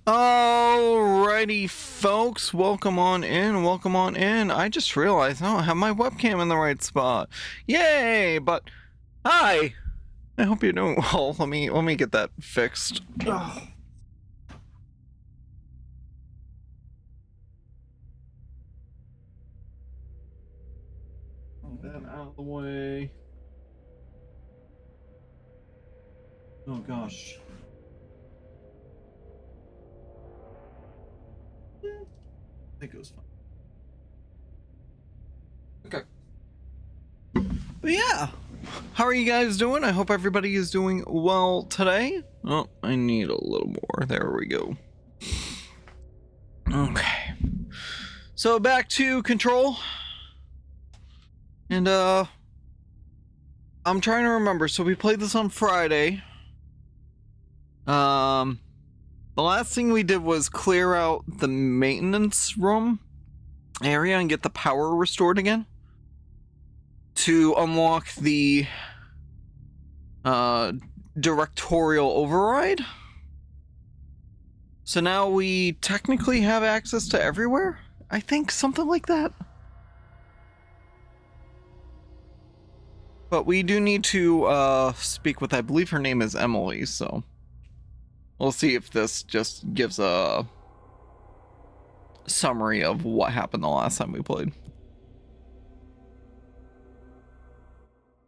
Alrighty, folks, welcome on in, welcome on in. I just realized I don't have my webcam in the right spot. Yay! But hi, I hope you're doing well. Let me get that fixed. Ugh. Move that out of the way. Oh gosh. I think it was fine. Okay. But yeah, how are you guys doing? I hope everybody is doing well today. Oh, I need a little more. There we go. Okay. So back to Control. And I'm trying to remember. So we played this on Friday. The last thing we did was clear out the maintenance room area and get the power restored again to unlock the directorial override. So now we technically have access to everywhere? I think something like that. But we do need to speak with, I believe her name is Emily, so we'll see if this just gives a summary of what happened the last time we played.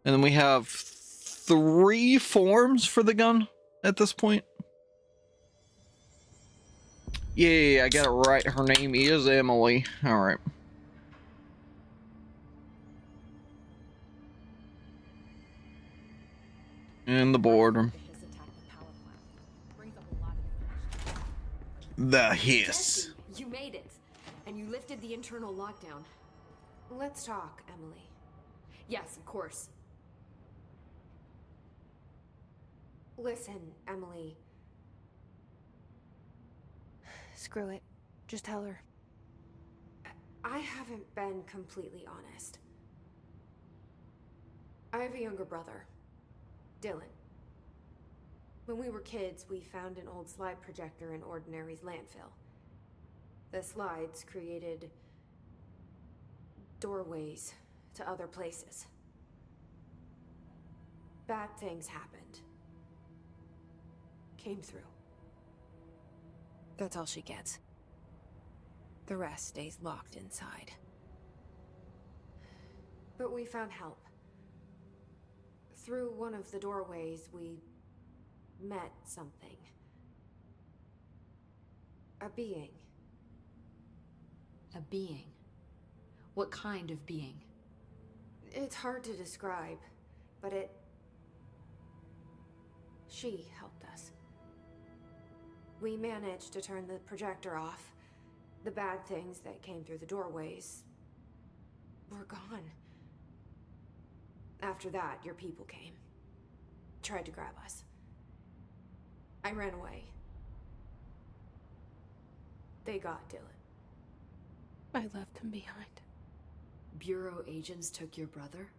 And then we have 3 forms for the gun at this point. Yeah, I got it right. Her name is Emily. Alright. In the boardroom. The hiss. You made it, and you lifted the internal lockdown. Let's talk, Emily. Yes, of course. Listen, Emily. Screw it. Just tell her. I haven't been completely honest. I have a younger brother, Dylan. When we were kids, we found an old slide projector in Ordinary's landfill. The slides created doorways to other places. Bad things happened. Came through. That's all she gets. The rest stays locked inside. But we found help. Through one of the doorways, we met something. A being. A being? What kind of being? It's hard to describe, but she helped us. We managed to turn the projector off. The bad things that came through the doorways were gone. After that, your people came. Tried to grab us. I ran away. They got Dylan. I left him behind. Bureau agents took your brother?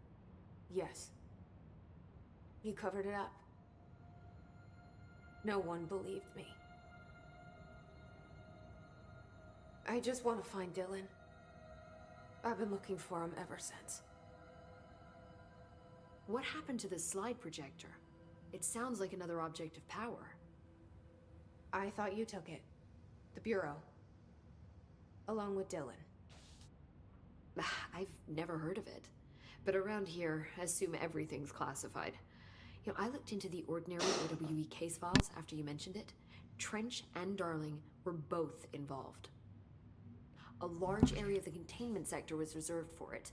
Yes. You covered it up. No one believed me. I just want to find Dylan. I've been looking for him ever since. What happened to the slide projector? It sounds like another object of power. I thought you took it. The Bureau. Along with Dylan. I've never heard of it. But around here, I assume everything's classified. You know, I looked into the Ordinary OWE case files after you mentioned it. Trench and Darling were both involved. A large area of the containment sector was reserved for it.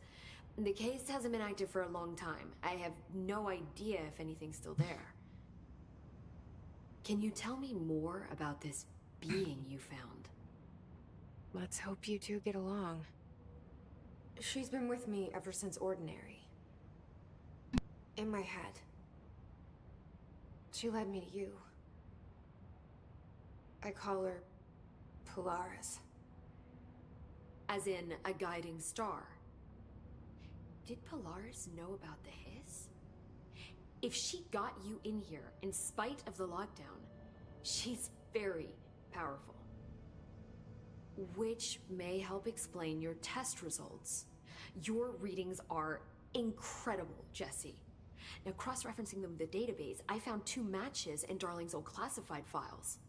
The case hasn't been active for a long time. I have no idea if anything's still there. Can you tell me more about this being you found? Let's hope you two get along. She's been with me ever since Ordinary. In my head. She led me to you. I call her Polaris. As in a guiding star. Did Polaris know about the hiss? If she got you in here in spite of the lockdown, she's very powerful. which may help explain your test results. Your readings are incredible, Jesse. Now, cross-referencing them with the database, I found 2 matches in Darling's old classified files.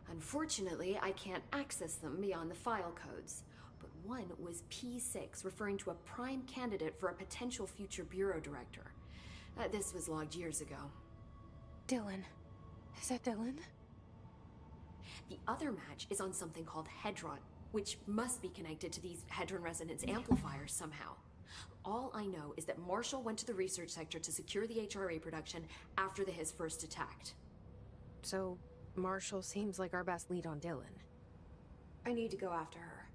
Unfortunately, I can't access them beyond the file codes, but one was P6, referring to a prime candidate for a potential future bureau director. This was logged years ago. Dylan. Is that Dylan? The other match is on something called Hedron, which must be connected to these Hedron resonance amplifiers somehow. All I know is that Marshall went to the research sector to secure the HRA production after the Hiss first attacked. So, Marshall seems like our best lead on Dylan. I need to go after her.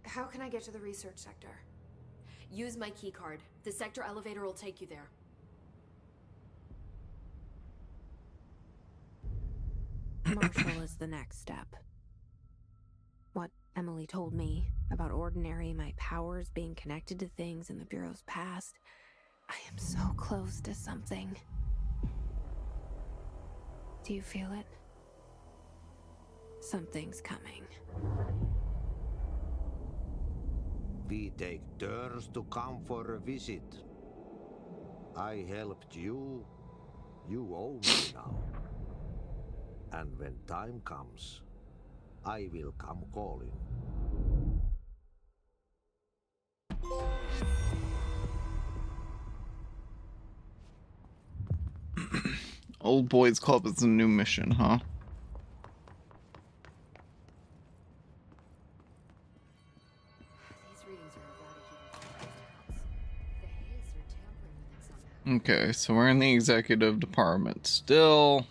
How can I get to the research sector? Use my keycard. The sector elevator will take you there. Marshall is the next step. What Emily told me about Ordinary, my powers being connected to things in the Bureau's past. I am so close to something. Do you feel it? Something's coming. We take turns to come for a visit. I helped you. You owe me now. And when time comes, I will come calling. Old Boys Club is a new mission, huh? These readings are erratic even for the Hiss are tampering with it somehow. Okay, so we're in the executive department still.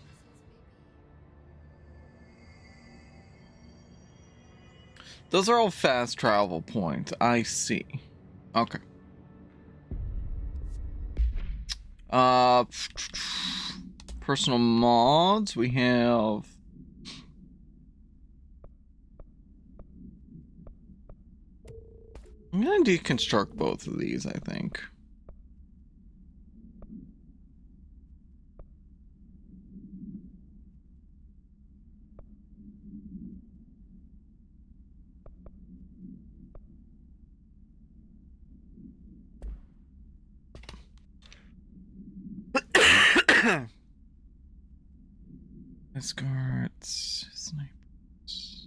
Those are all fast travel points. I see. Okay. Personal mods. We have. I'm gonna deconstruct both of these, I think. Escorts, snipers.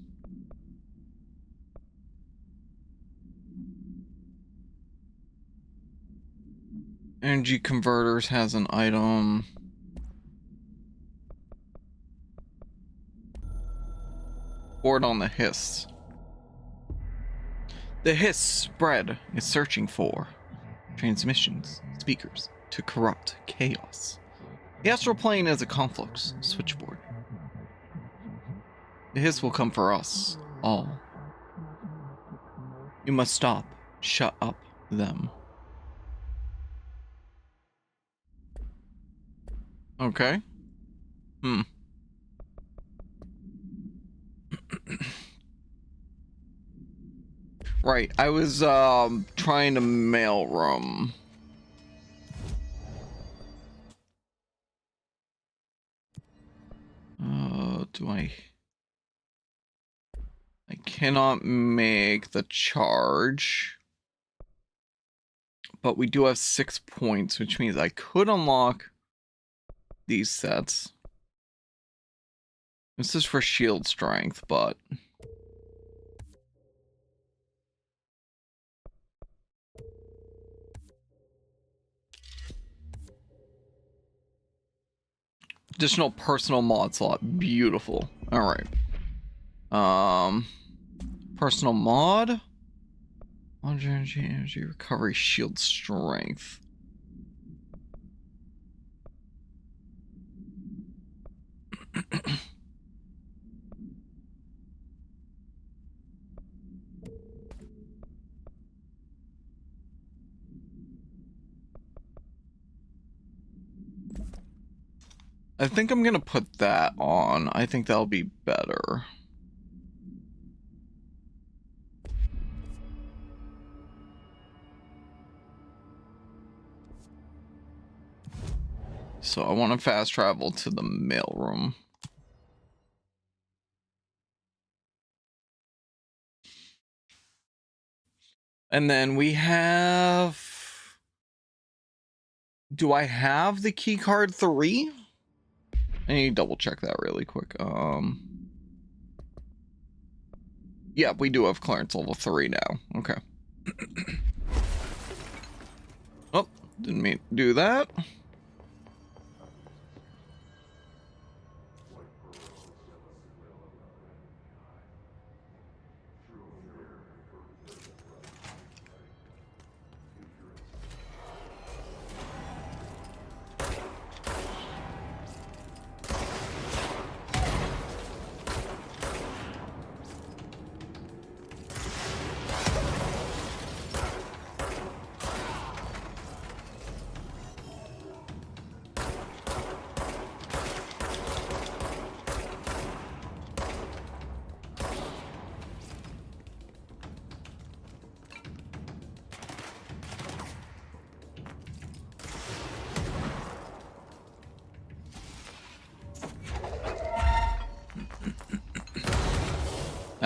Energy converters has an item. Board on the Hiss. The Hiss spread is searching for transmissions, speakers to corrupt chaos. The astral plane is a conflux switchboard. The Hiss will come for us all. You must stop, shut up them. Okay. Right, I was trying to mailroom. Do I cannot make the charge. But we do have 6 points, which means I could unlock these sets. This is for shield strength, but additional personal mod slot. Beautiful. All right. Personal mod. Energy recovery, shield strength. I think I'm gonna put that on. I think that'll be better. So I want to fast travel to the mailroom. And then we have... Do I have the key card 3? I need to double check that really quick. Yeah, we do have clearance level 3 now. Okay. Oh, didn't mean to do that.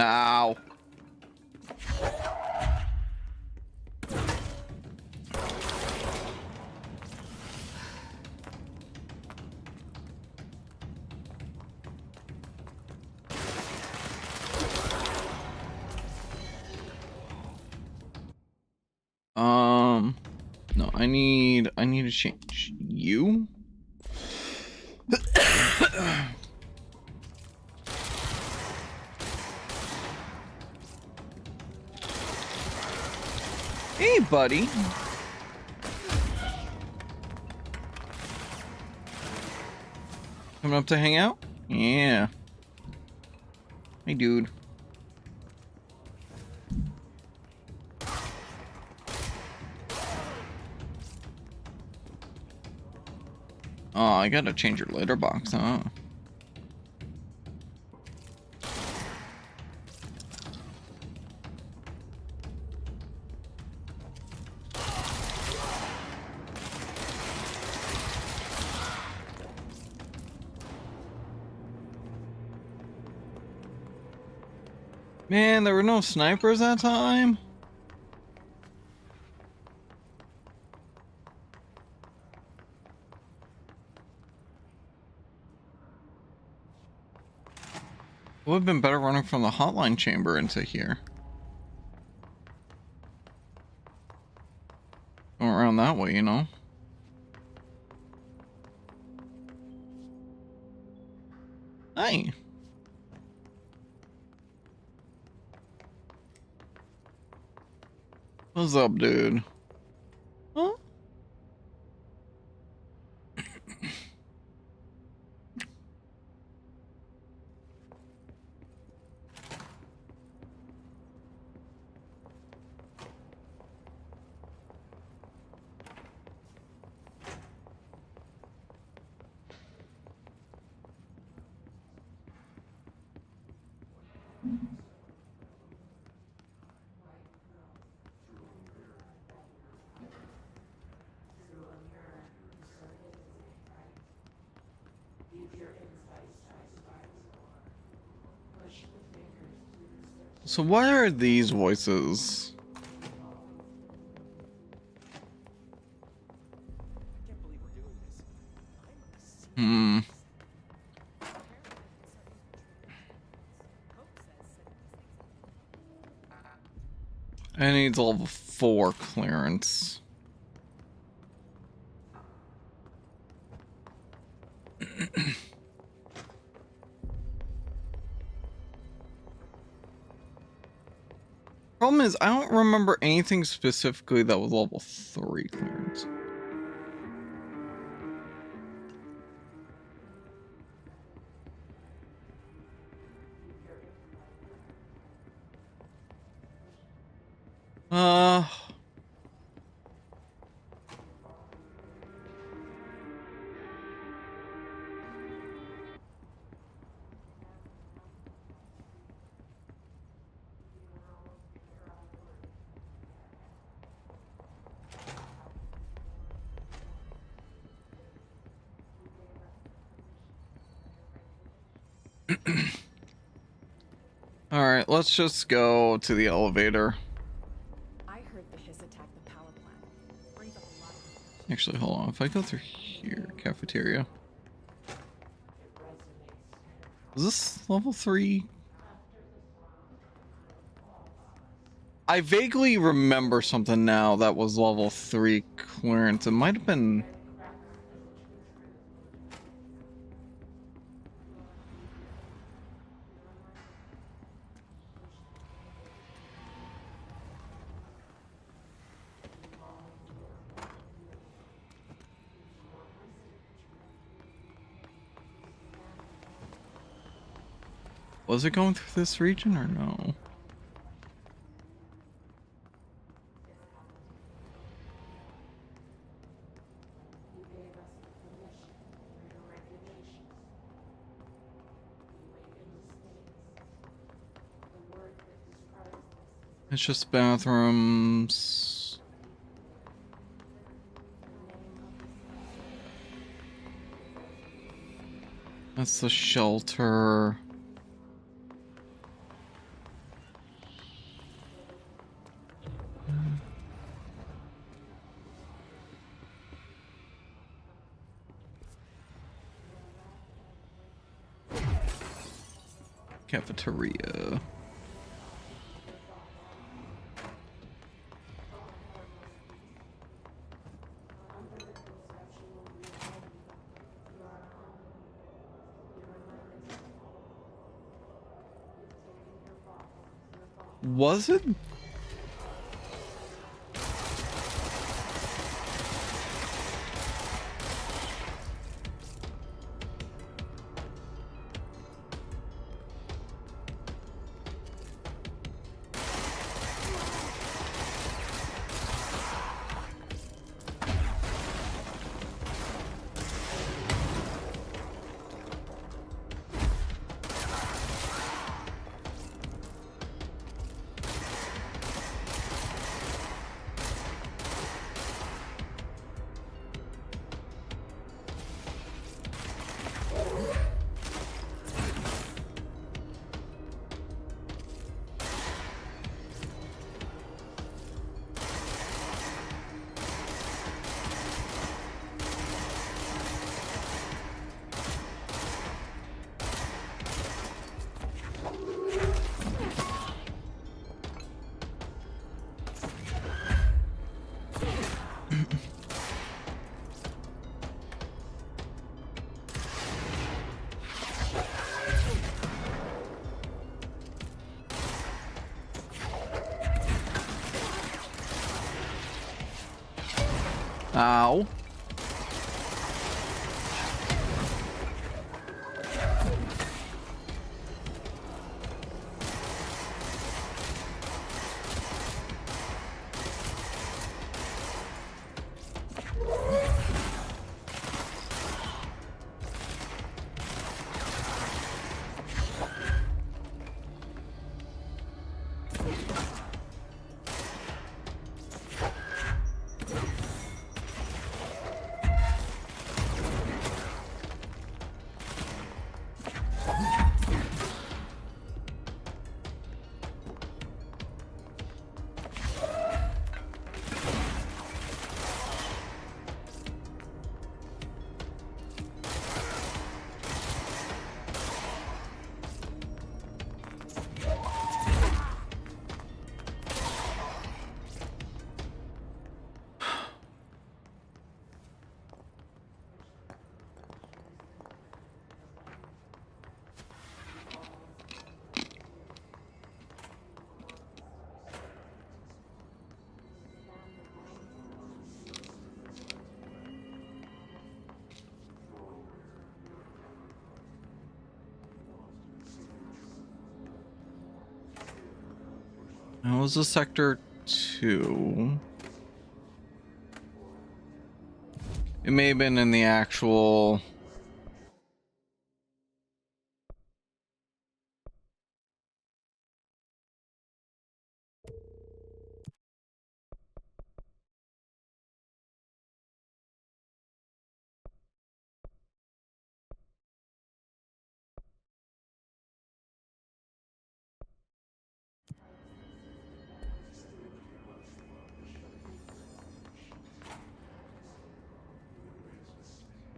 Ow. No, I need to change you. Hey, buddy. Coming up to hang out? Yeah. Hey, dude. Oh, I gotta change your litter box, huh? Man, there were no snipers that time? Would have been better running from the hotline chamber into here. Going around that way, you know? Hi. What's up, dude? Huh? So what are these voices? Hmm. I need level 4 clearance. Problem is, I don't remember anything specifically that was level 3 clearance. Uh... Alright, let's just go to the elevator. I heard Actually, hold on. If I go through here, cafeteria. Is this level 3? I vaguely remember something now that was level 3 clearance. It might have been... Was it going through this region or no? It's just bathrooms. That's the shelter. Cafeteria. Was it? Ow. That was a sector 2. It may have been in the actual...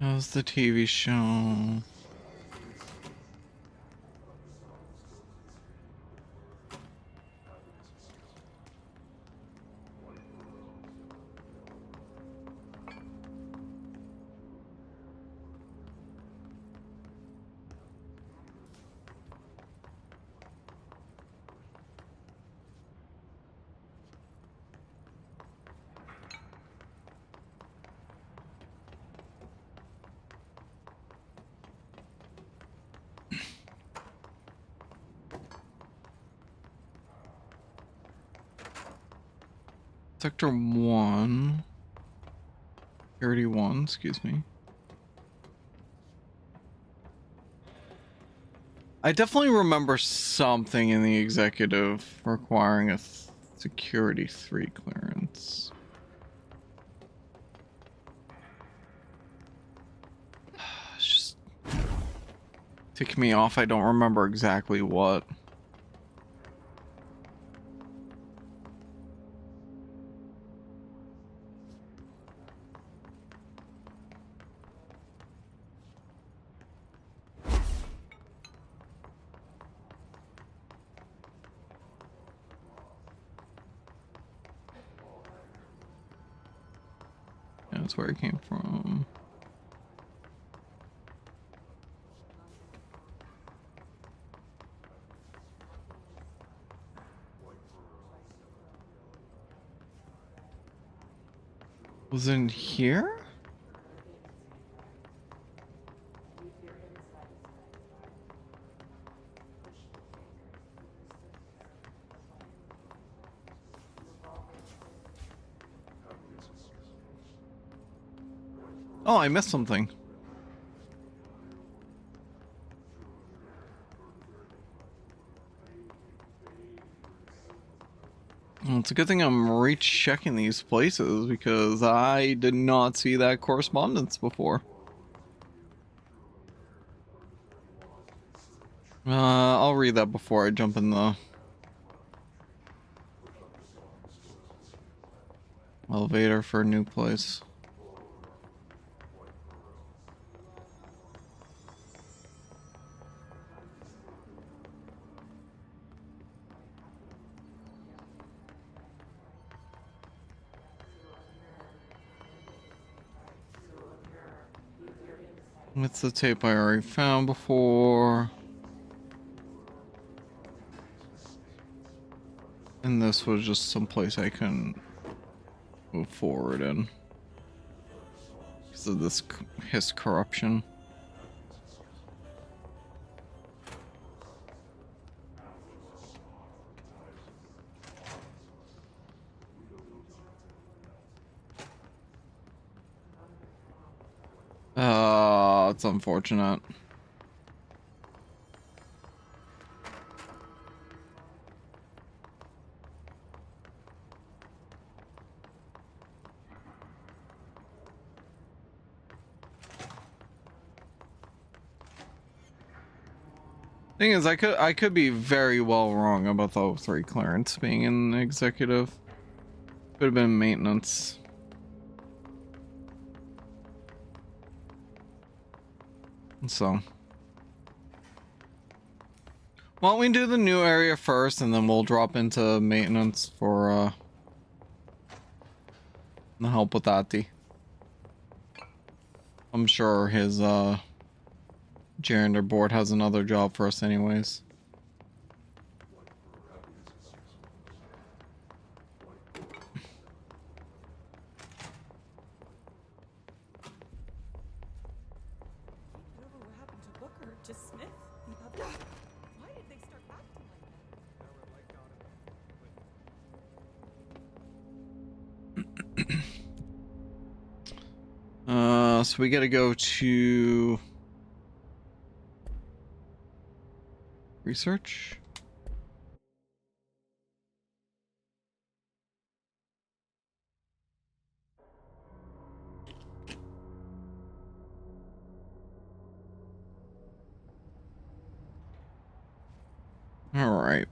How's the TV show? Sector 1. Security 1, excuse me. I definitely remember something in the executive requiring a security 3 clearance. It's just ticking me off. I don't remember exactly what. That's where it came from. Was it in here? Oh, I missed something. Well, it's a good thing I'm rechecking these places because I did not see that correspondence before. I'll read that before I jump in the elevator for a new place. It's the tape I already found before. And this was just someplace I couldn't move forward in because of this his corruption. It's unfortunate. Thing is, I could be very well wrong about the 03 clearance being in executive. Could have been maintenance. So, why don't we do the new area first, and then we'll drop into maintenance for the help with that. I'm sure his janitor board has another job for us anyways. So we gotta go to research. All right.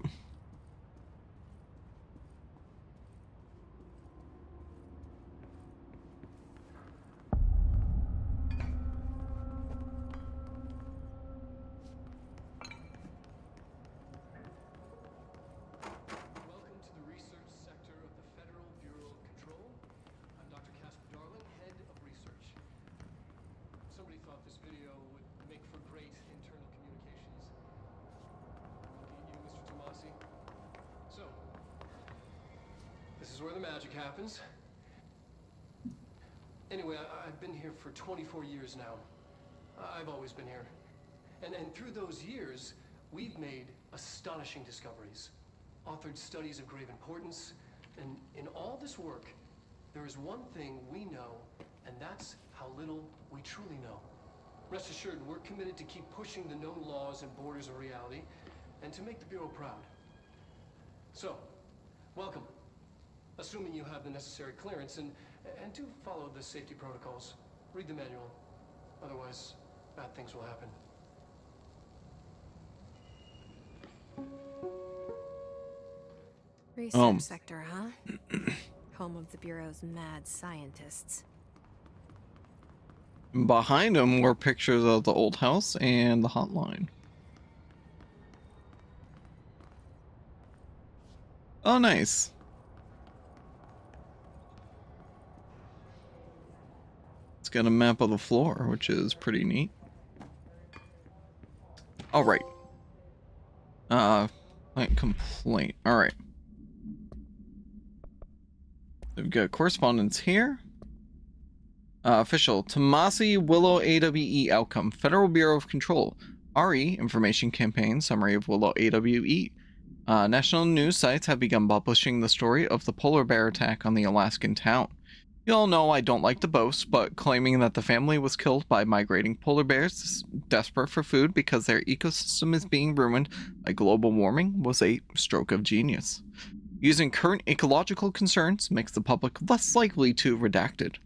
is where the magic happens. Anyway, I've been here for 24 years now. I've always been here. And through those years, we've made astonishing discoveries, authored studies of grave importance, and in all this work, there is one thing we know, and that's how little we truly know. Rest assured, we're committed to keep pushing the known laws and borders of reality, and to make the Bureau proud. So, welcome. Assuming you have the necessary clearance, and do follow the safety protocols. Read the manual. Otherwise, bad things will happen. Research sector, huh? Home of the Bureau's mad scientists. Behind him were pictures of the old house and the hotline. Oh, nice. It's got a map of the floor, which is pretty neat. All right. Client complaint. All right. We've got correspondence here. Official Tomasi Willow AWE outcome. Federal Bureau of Control. RE information campaign summary of Willow AWE. National news sites have begun publishing the story of the polar bear attack on the Alaskan town. You all know I don't like to boast, but claiming that the family was killed by migrating polar bears desperate for food because their ecosystem is being ruined by global warming was a stroke of genius. Using current ecological concerns makes the public less likely to redacted.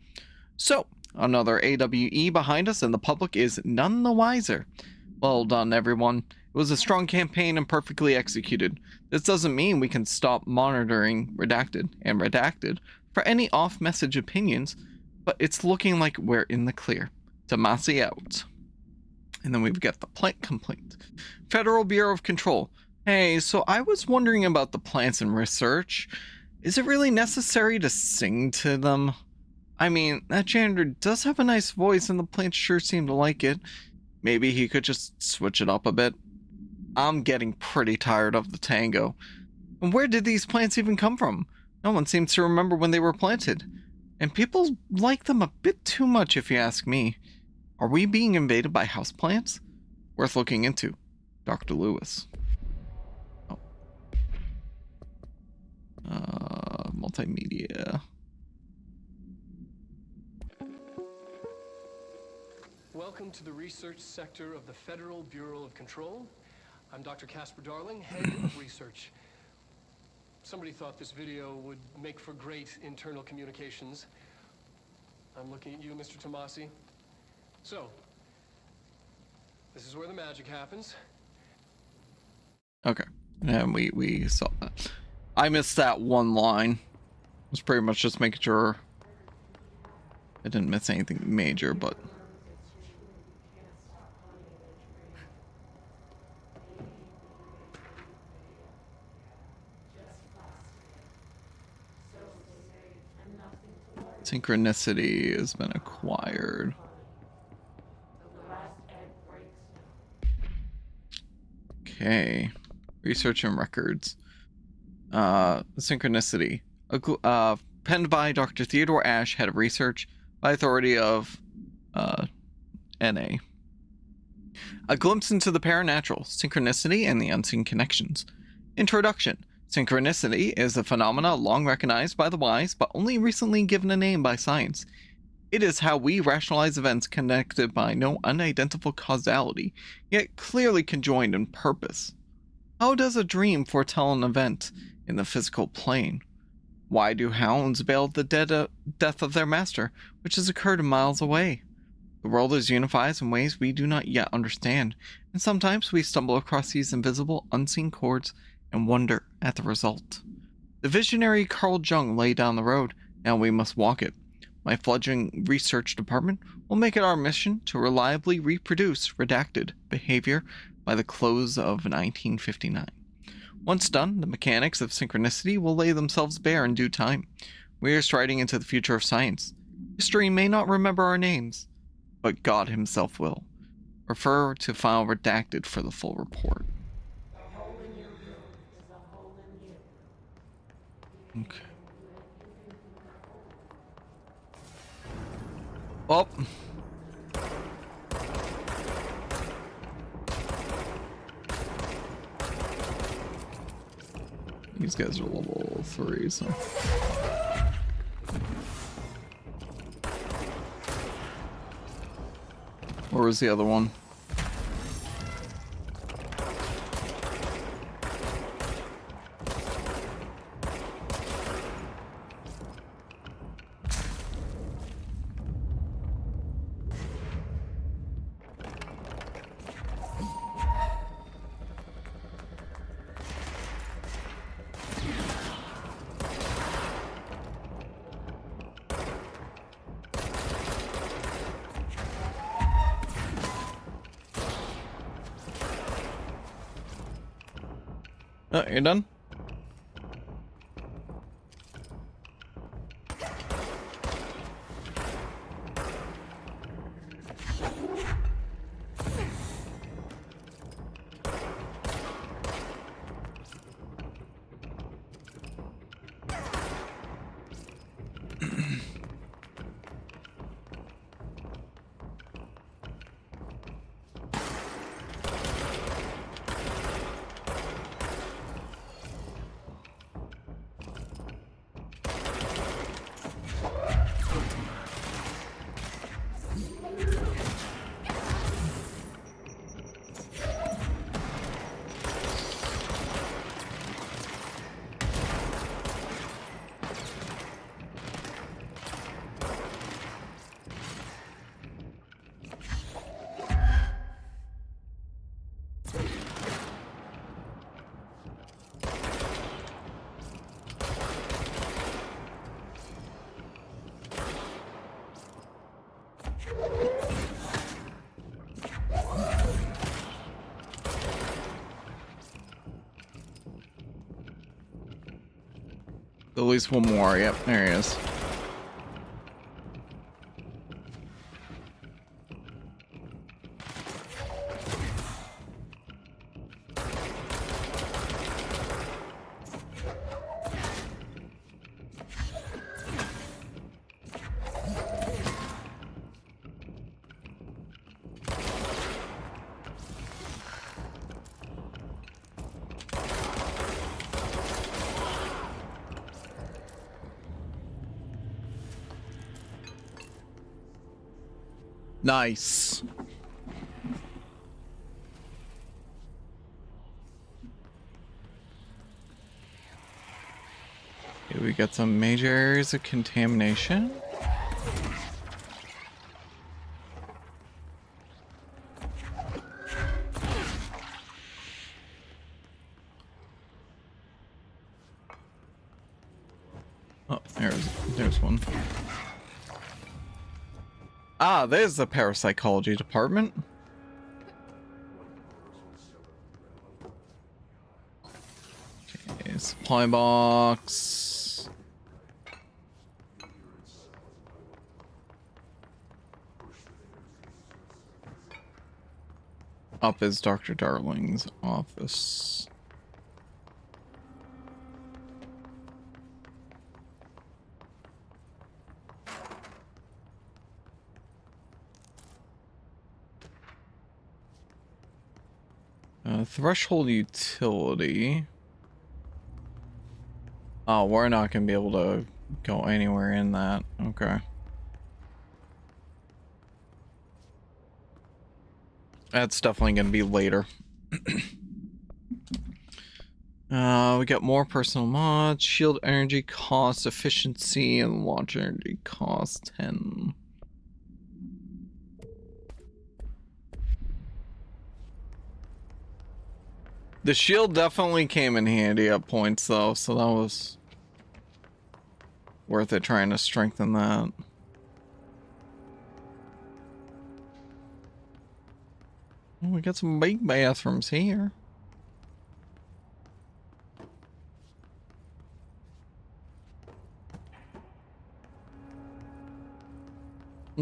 So, another AWE behind us and the public is none the wiser. Well done, everyone. It was a strong campaign and perfectly executed. This doesn't mean we can stop monitoring Redacted and Redacted for any off-message opinions, but it's looking like we're in the clear. Tomasi out. And then we've got the plant complaint. Federal Bureau of Control. Hey, so I was wondering about the plants and research. Is it really necessary to sing to them? I mean, that janitor does have a nice voice and the plants sure seem to like it. Maybe he could just switch it up a bit. I'm getting pretty tired of the tango. And where did these plants even come from? No one seems to remember when they were planted. And people like them a bit too much if you ask me. Are we being invaded by houseplants? Worth looking into. Dr. Lewis. Oh. Multimedia. Welcome to the research sector of the Federal Bureau of Control. I'm Dr. Casper Darling, head of research. Somebody thought this video would make for great internal communications. I'm looking at you, Mr. Tomasi. So, this is where the magic happens. Okay, and we saw that. I missed that one line. I was pretty much just making sure I didn't miss anything major, but... Synchronicity has been acquired. Okay. Research and records. Synchronicity. Penned by Dr. Theodore Ash, head of research, by authority of NA. A glimpse into the paranatural, synchronicity, and the unseen connections. Introduction. Synchronicity is a phenomena long recognized by the wise, but only recently given a name by science. It is how we rationalize events connected by no unidentifiable causality, yet clearly conjoined in purpose. How does a dream foretell an event in the physical plane? Why do hounds bail at the death of their master, which has occurred miles away? The world is unified in ways we do not yet understand, and sometimes we stumble across these invisible, unseen chords and wonder at the result. The visionary Carl Jung laid down the road, now we must walk it. My fledgling research department will make it our mission to reliably reproduce redacted behavior by the close of 1959. Once done, the mechanics of synchronicity will lay themselves bare in due time. We are striding into the future of science. History may not remember our names, but God himself will. Refer to file redacted for the full report. Okay. Oh. These guys are level 3, so. Where was the other one? Oh, you're done? At least one more. Yep, there he is. Nice. Okay, we got some major areas of contamination. Oh, there's one. Ah, there's the parapsychology department. Okay, supply box. Up is Dr. Darling's office. Threshold utility. Oh, we're not gonna be able to go anywhere in that. Okay. That's definitely gonna be later. We got more personal mods, shield energy cost, efficiency, and launch energy cost 10. The shield definitely came in handy at points though, so that was worth it trying to strengthen that. Oh, we got some big bathrooms here.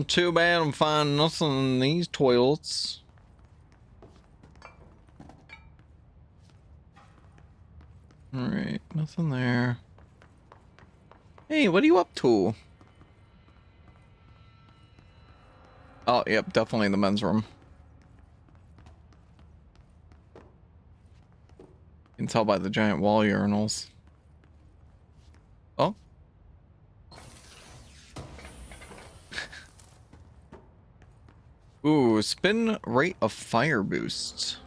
Too bad I'm finding nothing in these toilets. Alright, nothing there. Hey, what are you up to? Oh, yep, definitely the men's room. You can tell by the giant wall urinals. Oh. Ooh, spin rate of fire boosts.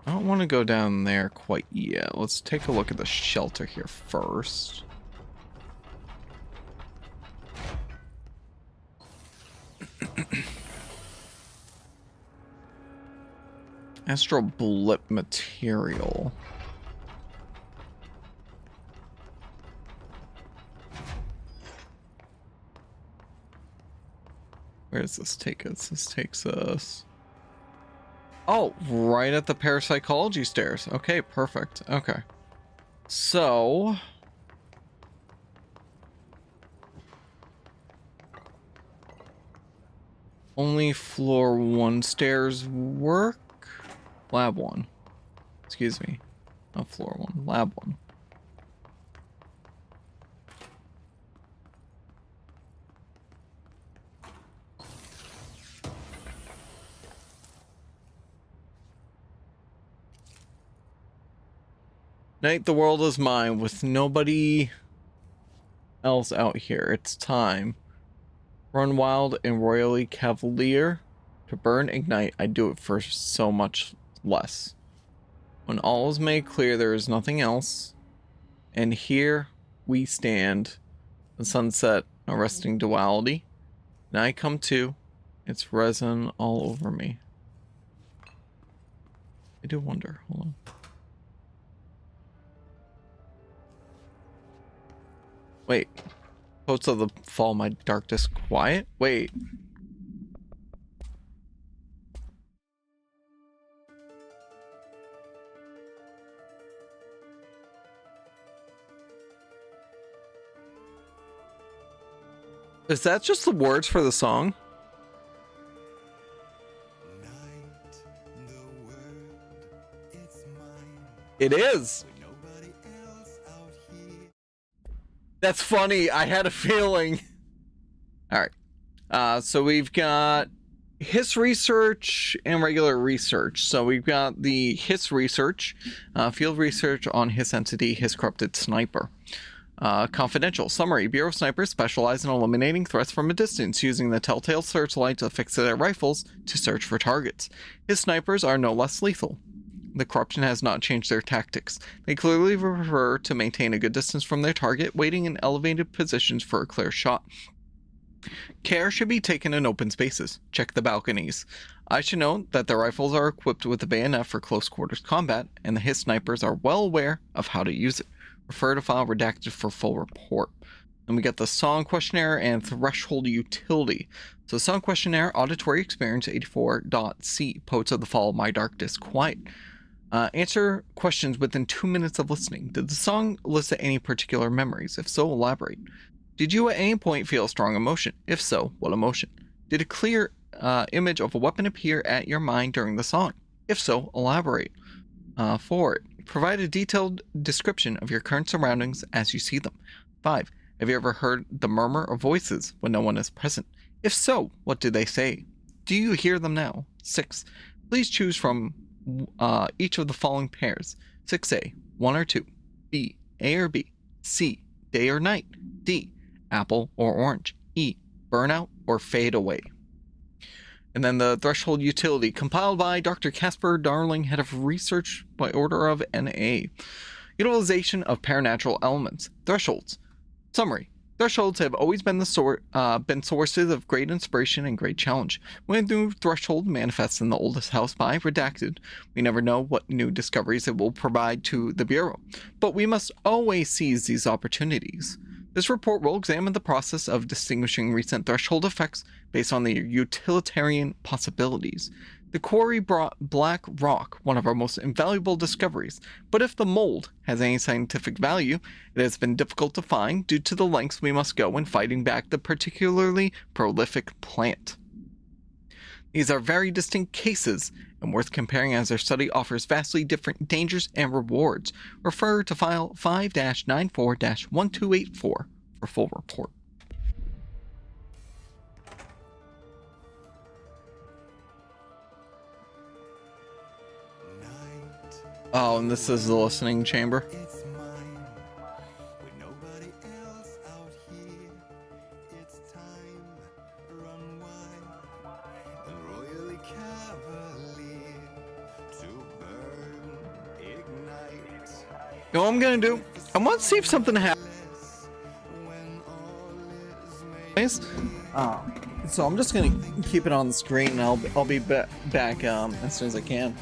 I don't want to go down there quite yet. Let's take a look at the shelter here first. Astral blip material. Where does this take us? This takes us... Oh, right at the parapsychology stairs. Okay, perfect. Okay. So... only floor 1 stairs work? Lab 1. Excuse me. Not floor 1. Lab 1. Night, the world is mine with nobody else out here. It's time. Run wild and royally cavalier. To burn, ignite, I do it for so much less. When all is made clear, there is nothing else. And here we stand. The sunset, arresting duality. Night come to. It's resin all over me. I do wonder. Hold on. Wait. Posts of the fall, my darkness quiet? Wait. Is that just the words for the song? Night, the world, it's mine. It is. With nobody else out here. That's funny. I had a feeling. All right. So we've got HISS research and regular research. So we've got the HISS research, field research on HISS entity, HISS corrupted sniper. Confidential summary. Bureau snipers specialize in eliminating threats from a distance, using the telltale searchlights affixed to their rifles to search for targets. HISS snipers are no less lethal. The corruption has not changed their tactics. They clearly prefer to maintain a good distance from their target, waiting in elevated positions for a clear shot. Care should be taken in open spaces. Check the balconies. I should note that the rifles are equipped with a bayonet for close quarters combat, and the HISS snipers are well aware of how to use it. Refer to file redacted for full report. Then we get the song questionnaire and threshold utility. So song questionnaire, auditory experience 84.c, Poets of the Fall, My Darkness Quiet. Answer questions within 2 minutes of listening. Did the song elicit any particular memories? If so, elaborate. Did you at any point feel a strong emotion? If so, what emotion? Did a clear image of a weapon appear at your mind during the song? If so, elaborate. 4. Provide a detailed description of your current surroundings as you see them. 5. Have you ever heard the murmur of voices when no one is present? If so, what do they say? Do you hear them now? 6. Please choose from each of the following pairs. 6A, 1 or 2. B, A or B. C, day or night. D, apple or orange. E, burnout or fade away. And then the threshold utility, compiled by Dr. Casper Darling, head of research by order of NA. Utilization of paranatural elements. Thresholds. Summary. Thresholds have always been been sources of great inspiration and great challenge. When a new threshold manifests in the oldest house by Redacted, we never know what new discoveries it will provide to the Bureau, but we must always seize these opportunities. This report will examine the process of distinguishing recent threshold effects based on their utilitarian possibilities. The quarry brought black rock, one of our most invaluable discoveries, but if the mold has any scientific value, it has been difficult to find due to the lengths we must go in fighting back the particularly prolific plant. These are very distinct cases and worth comparing as our study offers vastly different dangers and rewards. Refer to file 5-94-1284 for full report. Oh, and this is the listening chamber. It's mine. With nobody else out here, it's time. Run wild and royally cavalier to burn, ignite. You know what I'm gonna do? I want to see if something happens. When all is made. So I'm just gonna keep it on the screen, and I'll be back as soon as I can.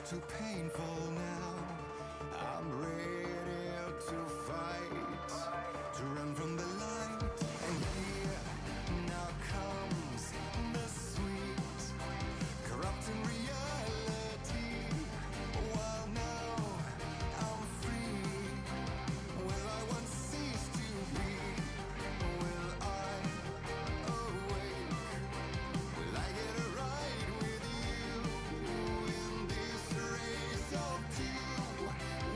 Too painful now. I'm ready to fight, to run from the light. And here now comes the sweet, corrupting reality. While now I'm free, will I once cease to be? Will I awake? Will I get a ride with you in this race of two?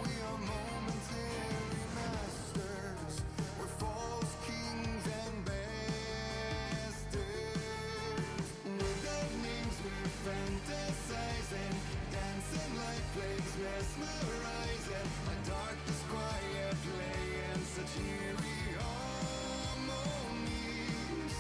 We are momentary masters. We're false kings and bastards. Without names we're fantasizing, dancing like plagues, mesmerizing. A dark disquiet playing such eerie harmonies.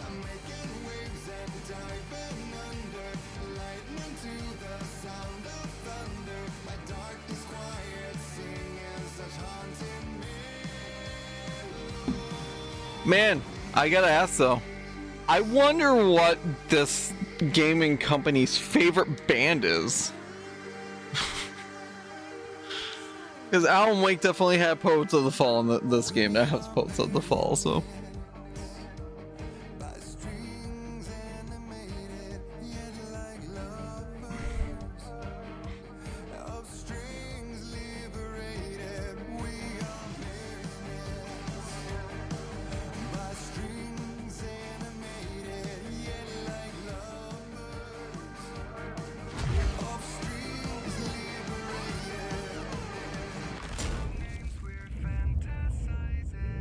I'm making waves and diving under, lightning to the sound of thunder. My dark disquiet singing such haunting Man, I gotta ask though. I wonder what this gaming company's favorite band is. Because Alan Wake definitely had Poets of the Fall in this game. That has Poets of the Fall, so. by strings animated, yet like lovers. Of strings liberated, we are prisoners. By strings animated, yet like lovers. Of strings liberated. We're fantasizing.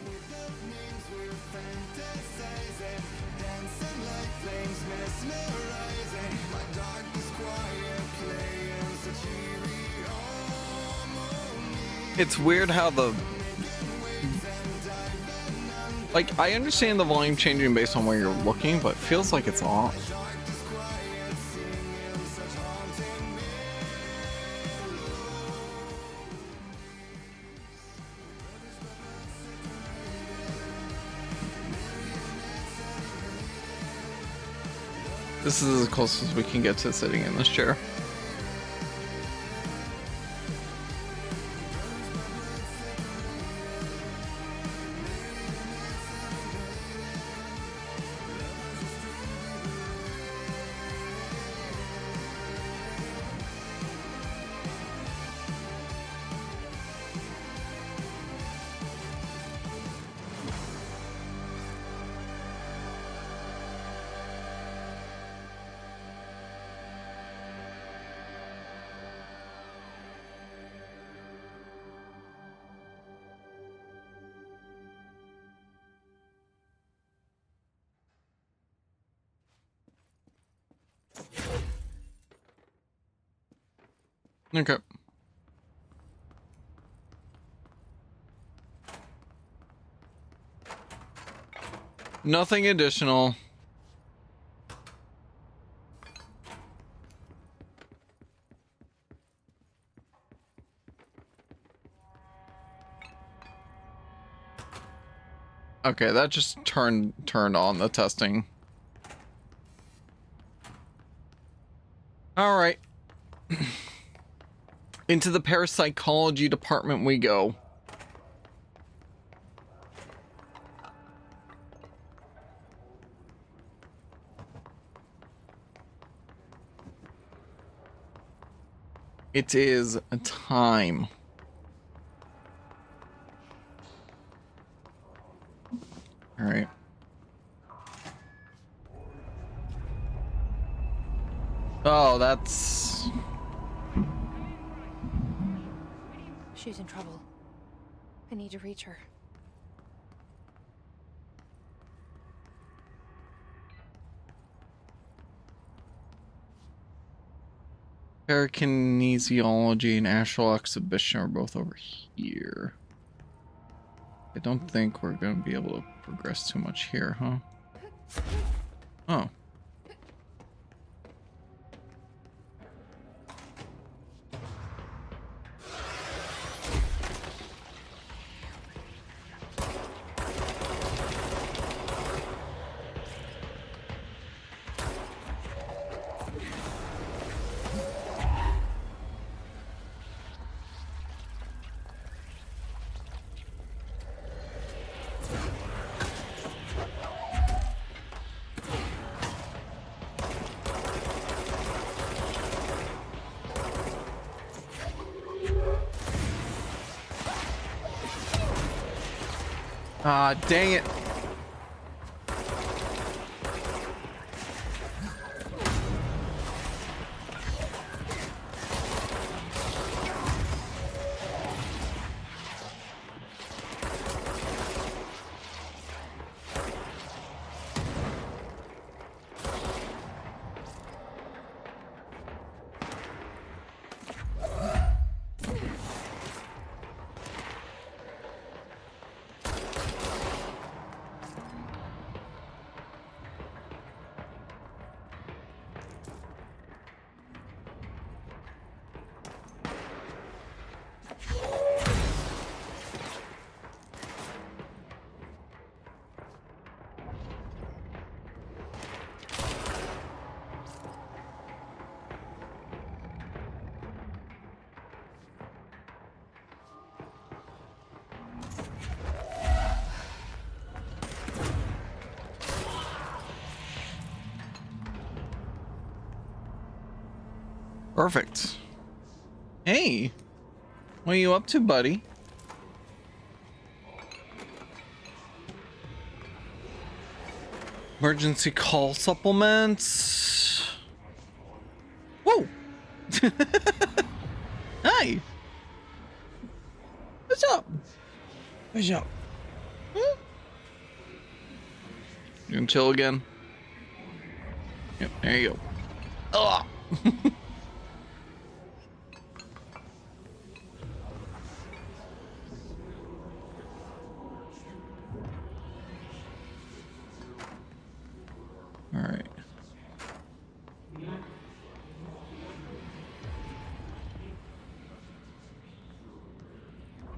Without names we're fantasizing, dancing like flames, mesmerizing. My dark disquiet playing such eerie harmony. It's weird how the. Like, I understand the volume changing based on where you're looking, but it feels like it's off. This is as close as we can get to sitting in this chair. Okay. Nothing additional. Okay, that just turned on the testing. All right. Into the parapsychology department we go. It is time. All right. Oh, that's... She's in trouble. I need to reach her. Parakinesiology and astral exhibition are both over here. I don't think we're going to be able to progress too much here, huh? Oh. Ah, dang it. Perfect. Hey, what are you up to, buddy? Emergency call supplements. Whoa. Hi. What's up? What's up? Hmm? You gonna chill again? Yep, there you go. Oh. All right.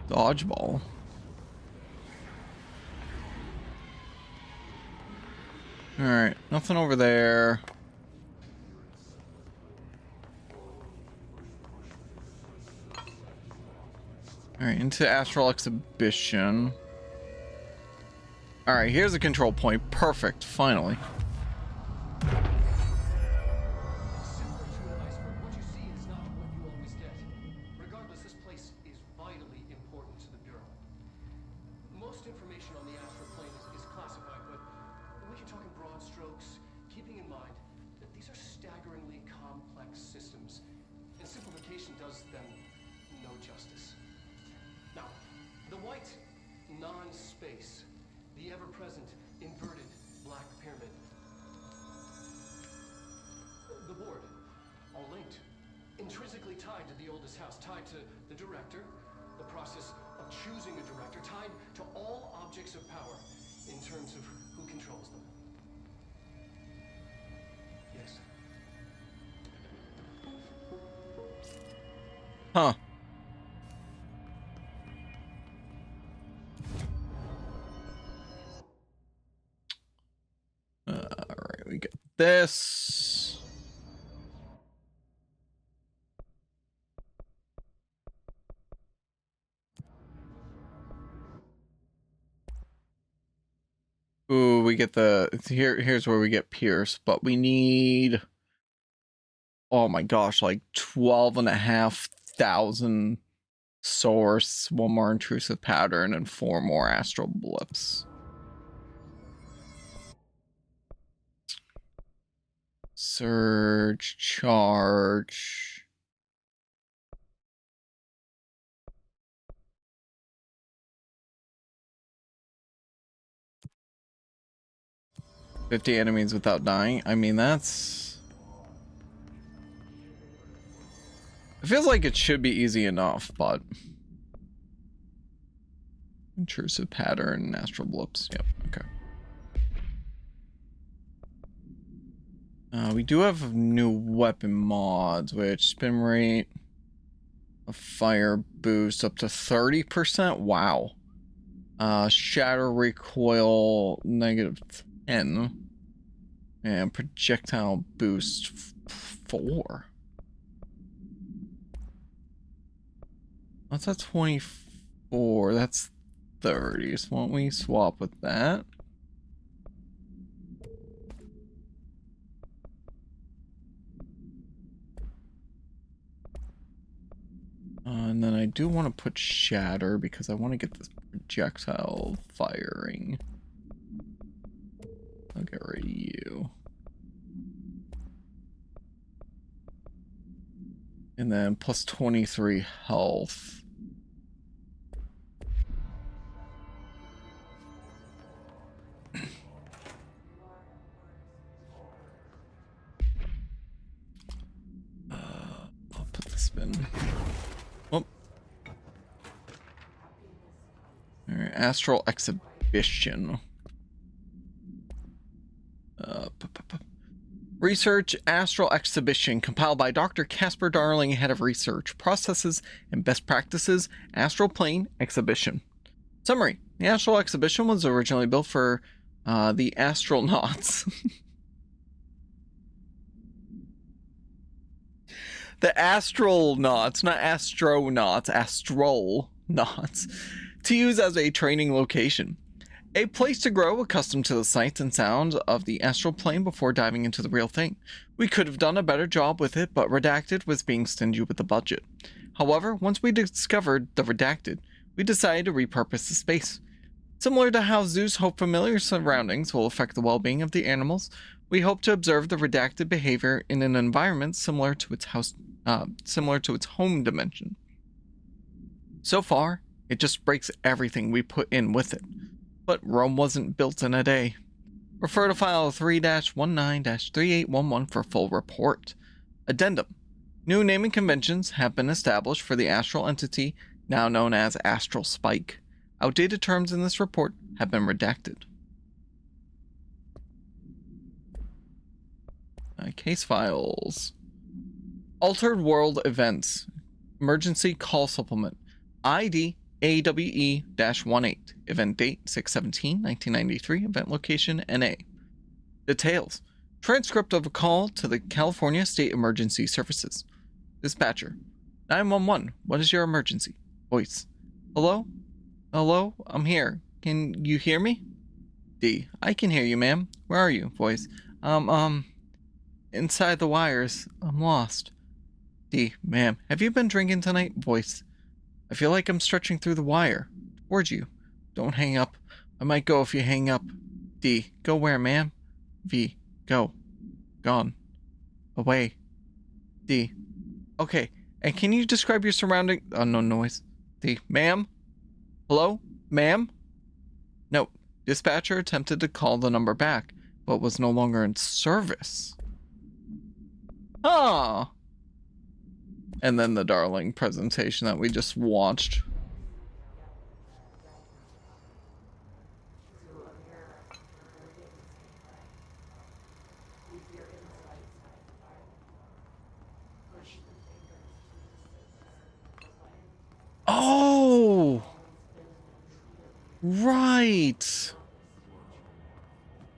Dodgeball. All right, nothing over there. All right, into astral exhibition. All right, here's a control point. Perfect, finally. Similar to an iceberg, what you see is not what you always get. Regardless, this place is vitally important to the Bureau. Most information on the astral plane is classified, but we can talk in broad strokes, keeping in mind that these are staggeringly complex systems, and simplification does them no justice. Now, the white non-space, the ever-present inverted black pyramid, the board, all linked, intrinsically tied to the oldest house, tied to the director, the process of choosing a director, tied to all objects of power in terms of who controls them. Yes. Huh. Alright, we got this. Ooh, we get here's where we get Pierce, but we need, oh my gosh, like 12,500 source, 1 more intrusive pattern, and 4 more astral blips. Surge, charge. "50 enemies without dying." I mean, that's... It feels like it should be easy enough, but... Intrusive pattern, astral blips. Yep, okay. We do have new weapon mods, which spin rate, a fire boost up to 30%. Wow. Shatter recoil -10, and projectile boost 4. What's that? 24. That's 30. So why don't we swap with that? And then I do want to put shatter because I want to get this projectile firing. I'll get rid of you. And then plus 23 health. I'll put this in. Oh. Alright, astral exhibition. Research Astral Exhibition, compiled by Dr. Casper Darling, head of research, processes, and best practices, Astral Plane Exhibition. Summary: the Astral Exhibition was originally built for the astronauts. The astronauts, not astronauts, astronauts, to use as a training location. A place to grow, accustomed to the sights and sounds of the astral plane before diving into the real thing. We could have done a better job with it, but Redacted was being stingy with the budget. However, once we discovered the Redacted, we decided to repurpose the space. Similar to how zoos hope familiar surroundings will affect the well-being of the animals, we hope to observe the Redacted behavior in an environment similar to its home dimension. So far, it just breaks everything we put in with it. But Rome wasn't built in a day. Refer to file 3-19-3811 for full report. Addendum: new naming conventions have been established for the astral entity now known as Astral Spike. Outdated terms in this report have been redacted. Case files. Altered World Events. Emergency Call Supplement. ID AWE-18. Event date 6/17/1993. Event location NA. Details: transcript of a call to the California State Emergency Services. Dispatcher: 911. What is your emergency? Voice: hello? Hello? I'm here. Can you hear me? D: I can hear you, ma'am. Where are you? Voice: inside the wires. I'm lost. D: ma'am, have you been drinking tonight? Voice: I feel like I'm stretching through the wire. Towards you. Don't hang up. I might go if you hang up. D: go where, ma'am? V: go. Gone. Away. D: okay. And can you describe your surrounding... Unknown noise. D: ma'am? Hello? Ma'am? Note: dispatcher attempted to call the number back, but was no longer in service. Huh. And then the Darling presentation that we just watched. Oh, right.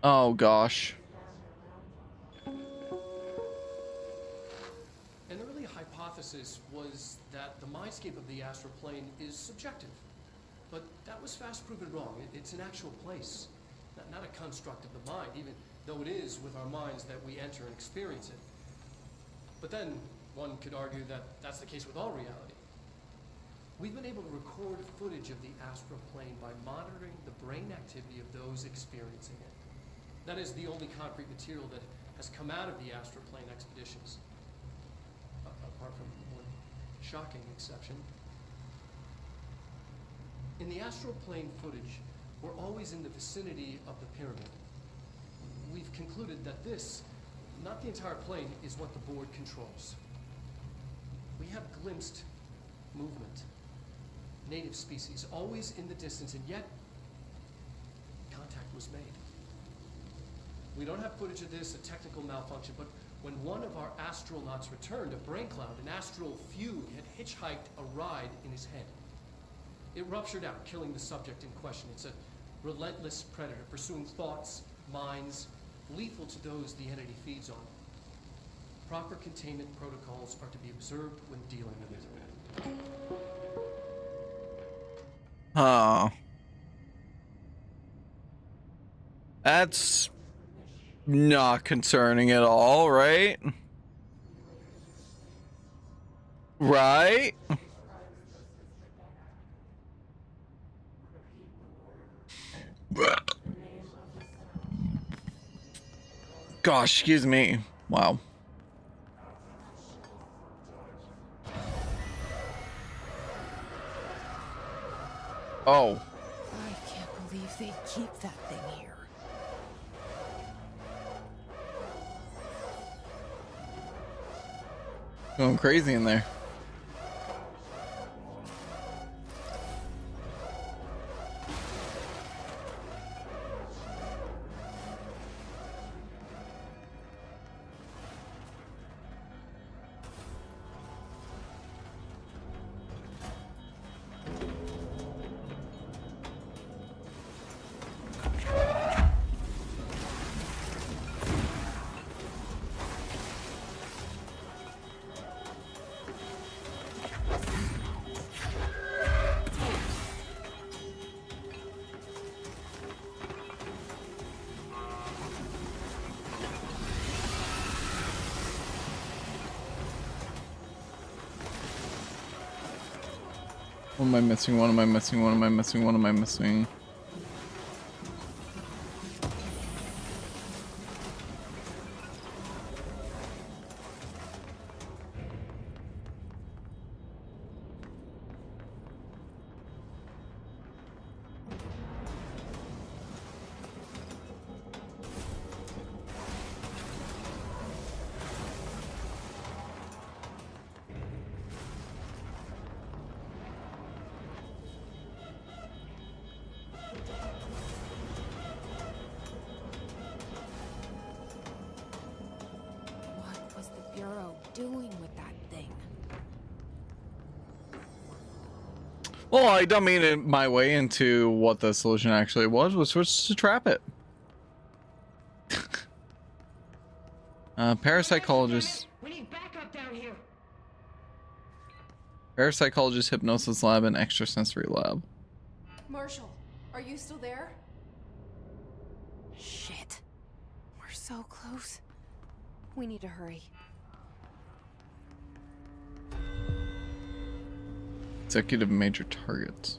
Oh gosh. An early hypothesis was that the mindscape of the astral plane is subjective. But that was fast proven wrong. It's an actual place, not a construct of the mind, even though it is with our minds that we enter and experience it. But then one could argue that that's the case with all reality. We've been able to record footage of the astral plane by monitoring the brain activity of those experiencing it. That is the only concrete material that has come out of the astral plane expeditions. Apart from one shocking exception. In the astral plane footage, we're always in the vicinity of the pyramid. We've concluded that this, not the entire plane, is what the board controls. We have glimpsed movement, native species, always in the distance, and yet contact was made. We don't have footage of this, a technical malfunction, but when one of our astronauts returned, a brain cloud, an astral fugue, had hitchhiked a ride in his head. It ruptured out, killing the subject in question. It's a relentless predator, pursuing thoughts, minds, lethal to those the entity feeds on. Proper containment protocols are to be observed when dealing with it. Oh. That's not concerning at all, right? Right? Gosh, excuse me. Wow. Oh. I can't believe they keep that thing here. Going crazy in there. What am I missing? What am I missing? What am I missing? What am I missing? What was the Bureau doing with that thing? Well, I don't mean it my way into what the solution actually was to trap it. Parapsychologist. We need backup down here. Parapsychologist, hypnosis lab, and extrasensory lab. Marshall, are you still there? Shit. We're so close. We need to hurry. Executive major targets.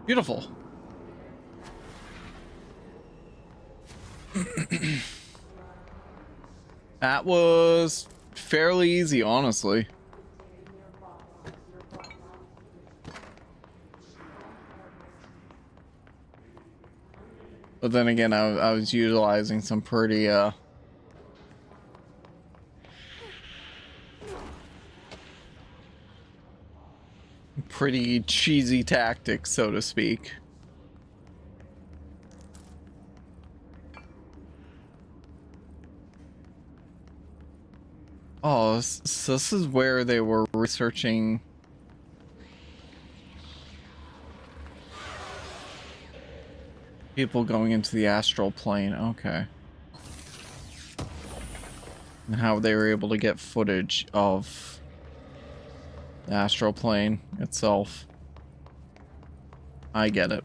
Beautiful. That was fairly easy, honestly. But then again, I was utilizing some pretty cheesy tactics, so to speak. Oh, so this is where they were researching people going into the astral plane. Okay. And how they were able to get footage of the astral plane itself. I get it.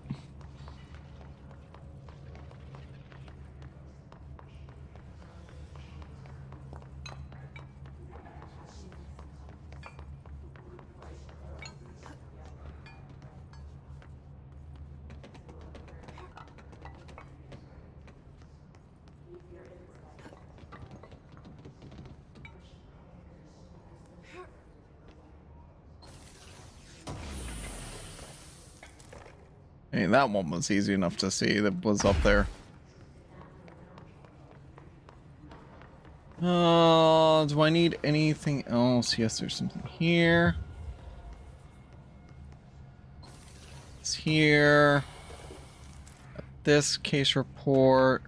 Hey, that one was easy enough to see that was up there. Do I need anything else? Yes, there's something here. It's here. This case report.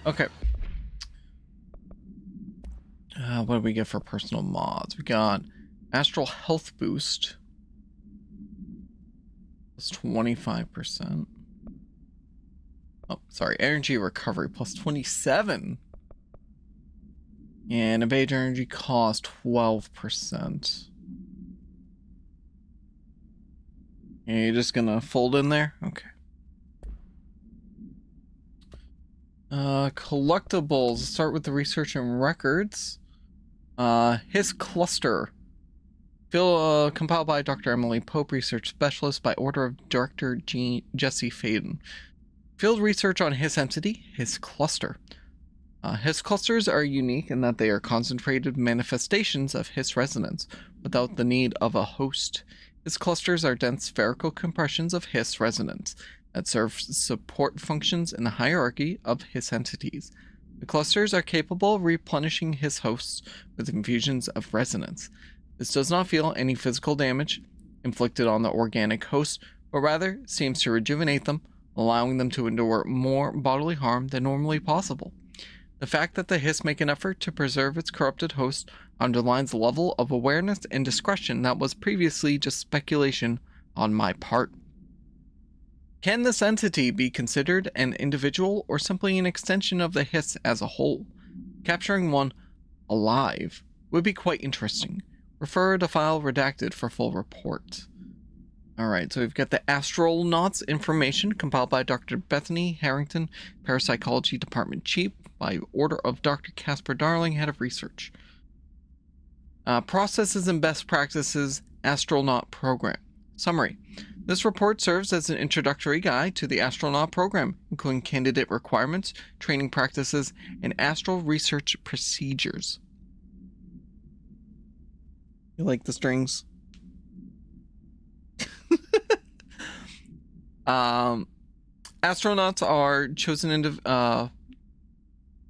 Okay. What do we get for personal mods? We got Astral Health Boost. Plus 25%. Oh, sorry. Energy Recovery plus 27. And Evade Energy cost 12%. And you're just gonna fold in there? Okay. Collectibles. Let's start with the research and records. His cluster. Compiled by Dr. Emily Pope, research specialist by order of Director Jesse Faden. Field research on his entity, his cluster. His clusters are unique in that they are concentrated manifestations of his resonance without the need of a host. His clusters are dense spherical compressions of his resonance that serve support functions in the hierarchy of his entities. The clusters are capable of replenishing his hosts with infusions of resonance. This does not feel any physical damage inflicted on the organic host, but rather seems to rejuvenate them, allowing them to endure more bodily harm than normally possible. The fact that the Hiss make an effort to preserve its corrupted host underlines the level of awareness and discretion that was previously just speculation on my part. Can this entity be considered an individual or simply an extension of the Hiss as a whole? Capturing one alive would be quite interesting. Refer to file redacted for full report. Alright, so we've got the Astronauts information compiled by Dr. Bethany Harrington, Parapsychology Department Chief, by order of Dr. Casper Darling, Head of Research. Processes and Best Practices Astronaut Program. Summary. This report serves as an introductory guide to the astronaut program, including candidate requirements, training practices, and astral research procedures. You like the strings? Astronauts are chosen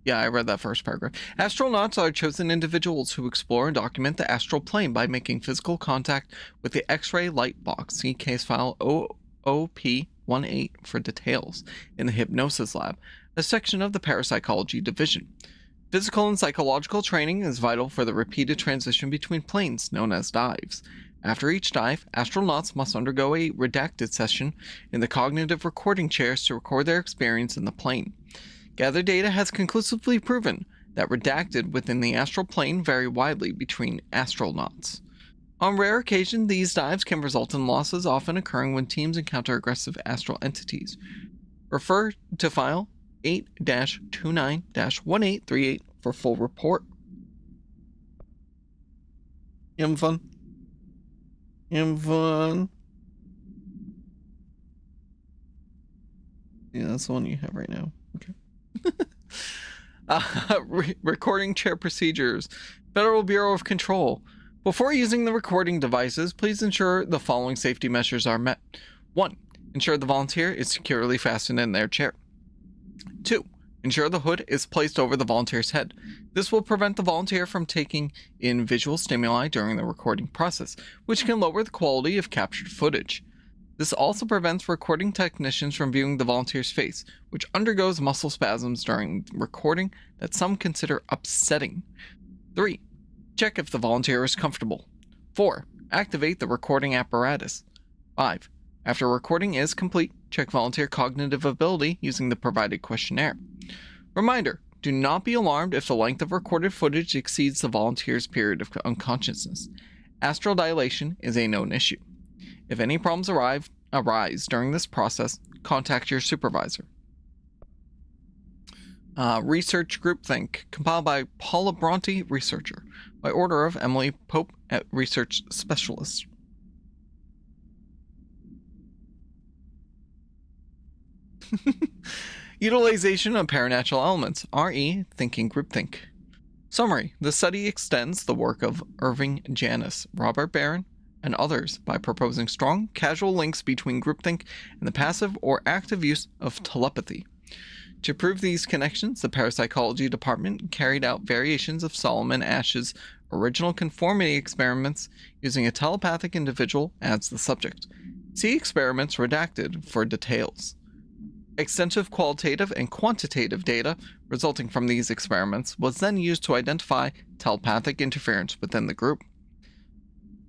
yeah, I read that first paragraph. Astronauts are chosen individuals who explore and document the astral plane by making physical contact with the X-ray light box. See case file OOP18 for details. In the Hypnosis Lab, a section of the Parapsychology Division. Physical and psychological training is vital for the repeated transition between planes, known as dives. After each dive, astronauts must undergo a redacted session in the cognitive recording chairs to record their experience in the plane. Gathered data has conclusively proven that redacted within the astral plane vary widely between astronauts. On rare occasion, these dives can result in losses, often occurring when teams encounter aggressive astral entities. Refer to file 8-29-1838 for full report. You having fun? Have fun. Yeah, that's the one you have right now. Okay. Recording chair procedures. Federal Bureau of Control. Before using the recording devices, please ensure the following safety measures are met. 1. Ensure the volunteer is securely fastened in their chair. 2. Ensure the hood is placed over the volunteer's head. This will prevent the volunteer from taking in visual stimuli during the recording process, which can lower the quality of captured footage. This also prevents recording technicians from viewing the volunteer's face, which undergoes muscle spasms during recording that some consider upsetting. 3. Check if the volunteer is comfortable. 4. Activate the recording apparatus. 5. After recording is complete, check volunteer cognitive ability using the provided questionnaire. Reminder, do not be alarmed if the length of recorded footage exceeds the volunteer's period of unconsciousness. Astral dilation is a known issue. If any problems arise during this process, contact your supervisor. Research Groupthink, compiled by Paula Bronte, researcher, by order of Emily Pope at Research Specialist. Utilization of paranatural elements, RE, thinking groupthink. Summary: the study extends the work of Irving Janis, Robert Barron, and others by proposing strong, causal links between groupthink and the passive or active use of telepathy. To prove these connections, the parapsychology department carried out variations of Solomon Ash's original conformity experiments using a telepathic individual as the subject. See experiments redacted for details. Extensive qualitative and quantitative data resulting from these experiments was then used to identify telepathic interference within the group.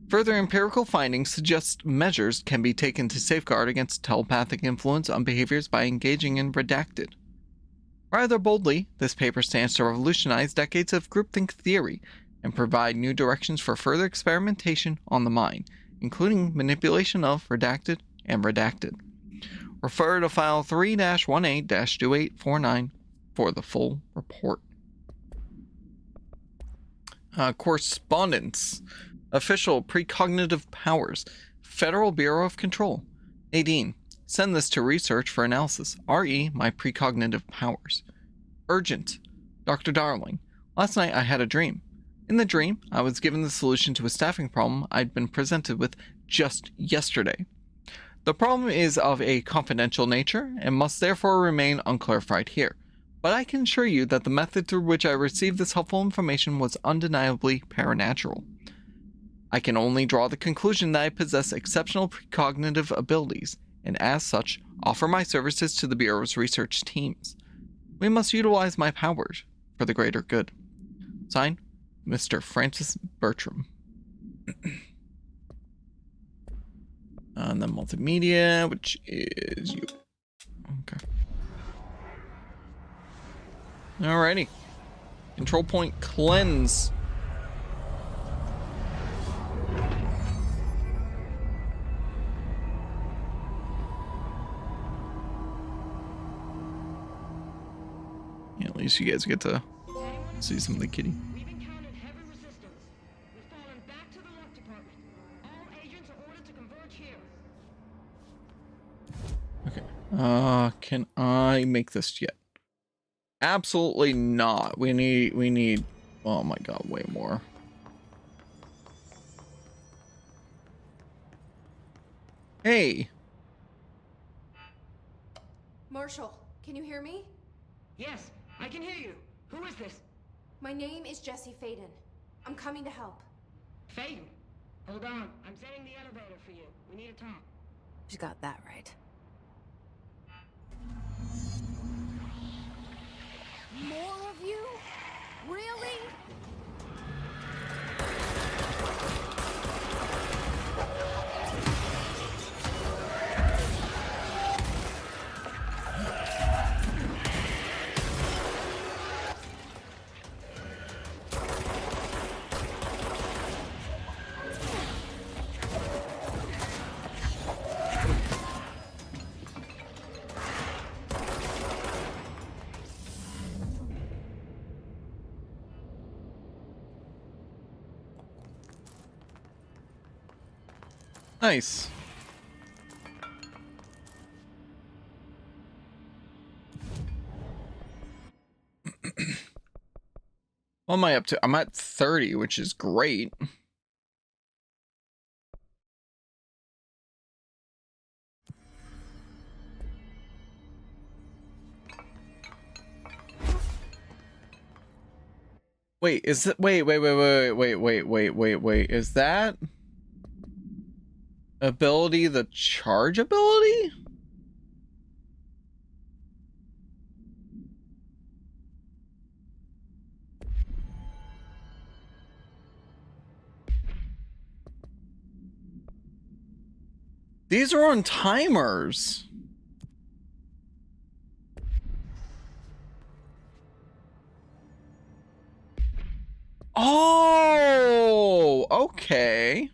Further empirical findings suggest measures can be taken to safeguard against telepathic influence on behaviors by engaging in REDACTED. Rather boldly, this paper stands to revolutionize decades of groupthink theory and provide new directions for further experimentation on the mind, including manipulation of REDACTED and REDACTED. Refer to file 3-18-2849 for the full report. Correspondence. Official precognitive powers. Federal Bureau of Control. Nadine, send this to research for analysis. RE, my precognitive powers. Urgent. Dr. Darling, last night I had a dream. In the dream, I was given the solution to a staffing problem I'd been presented with just yesterday. The problem is of a confidential nature and must therefore remain unclarified here, but I can assure you that the method through which I received this helpful information was undeniably paranatural. I can only draw the conclusion that I possess exceptional precognitive abilities, and as such, offer my services to the Bureau's research teams. We must utilize my powers for the greater good. Signed, Mr. Francis Bertram. And then multimedia, which is you. Okay. Alrighty. Control point cleanse. Yeah, at least you guys get to see some of the kitty. We've encountered heavy resistance. We've fallen back to the left department. All agents are ordered to converge here. Okay. Can I make this yet? Absolutely not. We need, oh my god, way more. Hey. Marshall, can you hear me? Yes, I can hear you. Who is this? My name is Jesse Faden. I'm coming to help. Faden. Hold on. I'm setting the elevator for you. We need to talk. She's got that right. More of you? Really? Nice. What am I up to? I'm at 30, which is great. Wait, is it? Wait. Is that ability the charge ability? These are on timers. Oh, okay.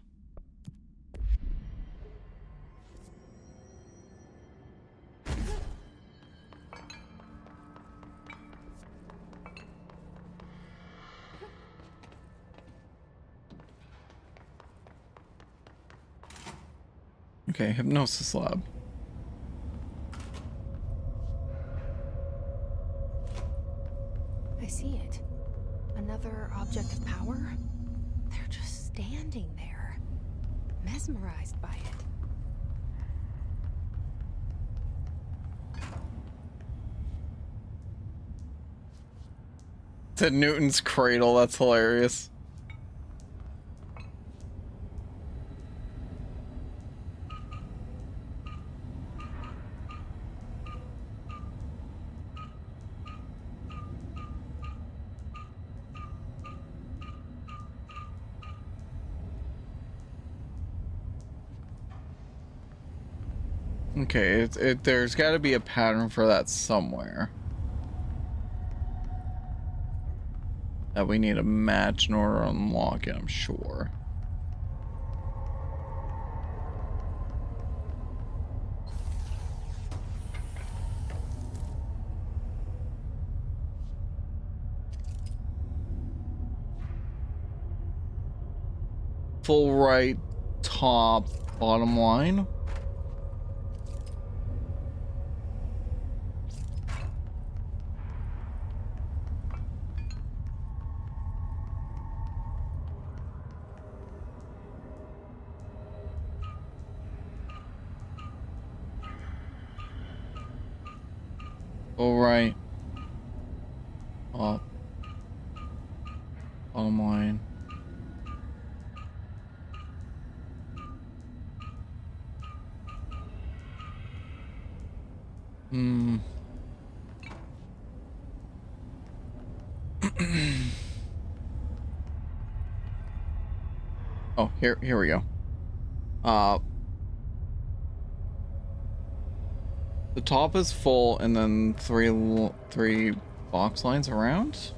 Okay, hypnosis lab. I see it. Another object of power? They're just standing there, mesmerized by it. To Newton's cradle, that's hilarious. Okay, there's got to be a pattern for that somewhere that we need to match in order to unlock it, I'm sure. Full right, top, bottom line. All right. Up. Bottom line. Oh, here we go. The top is full, and then three box lines around.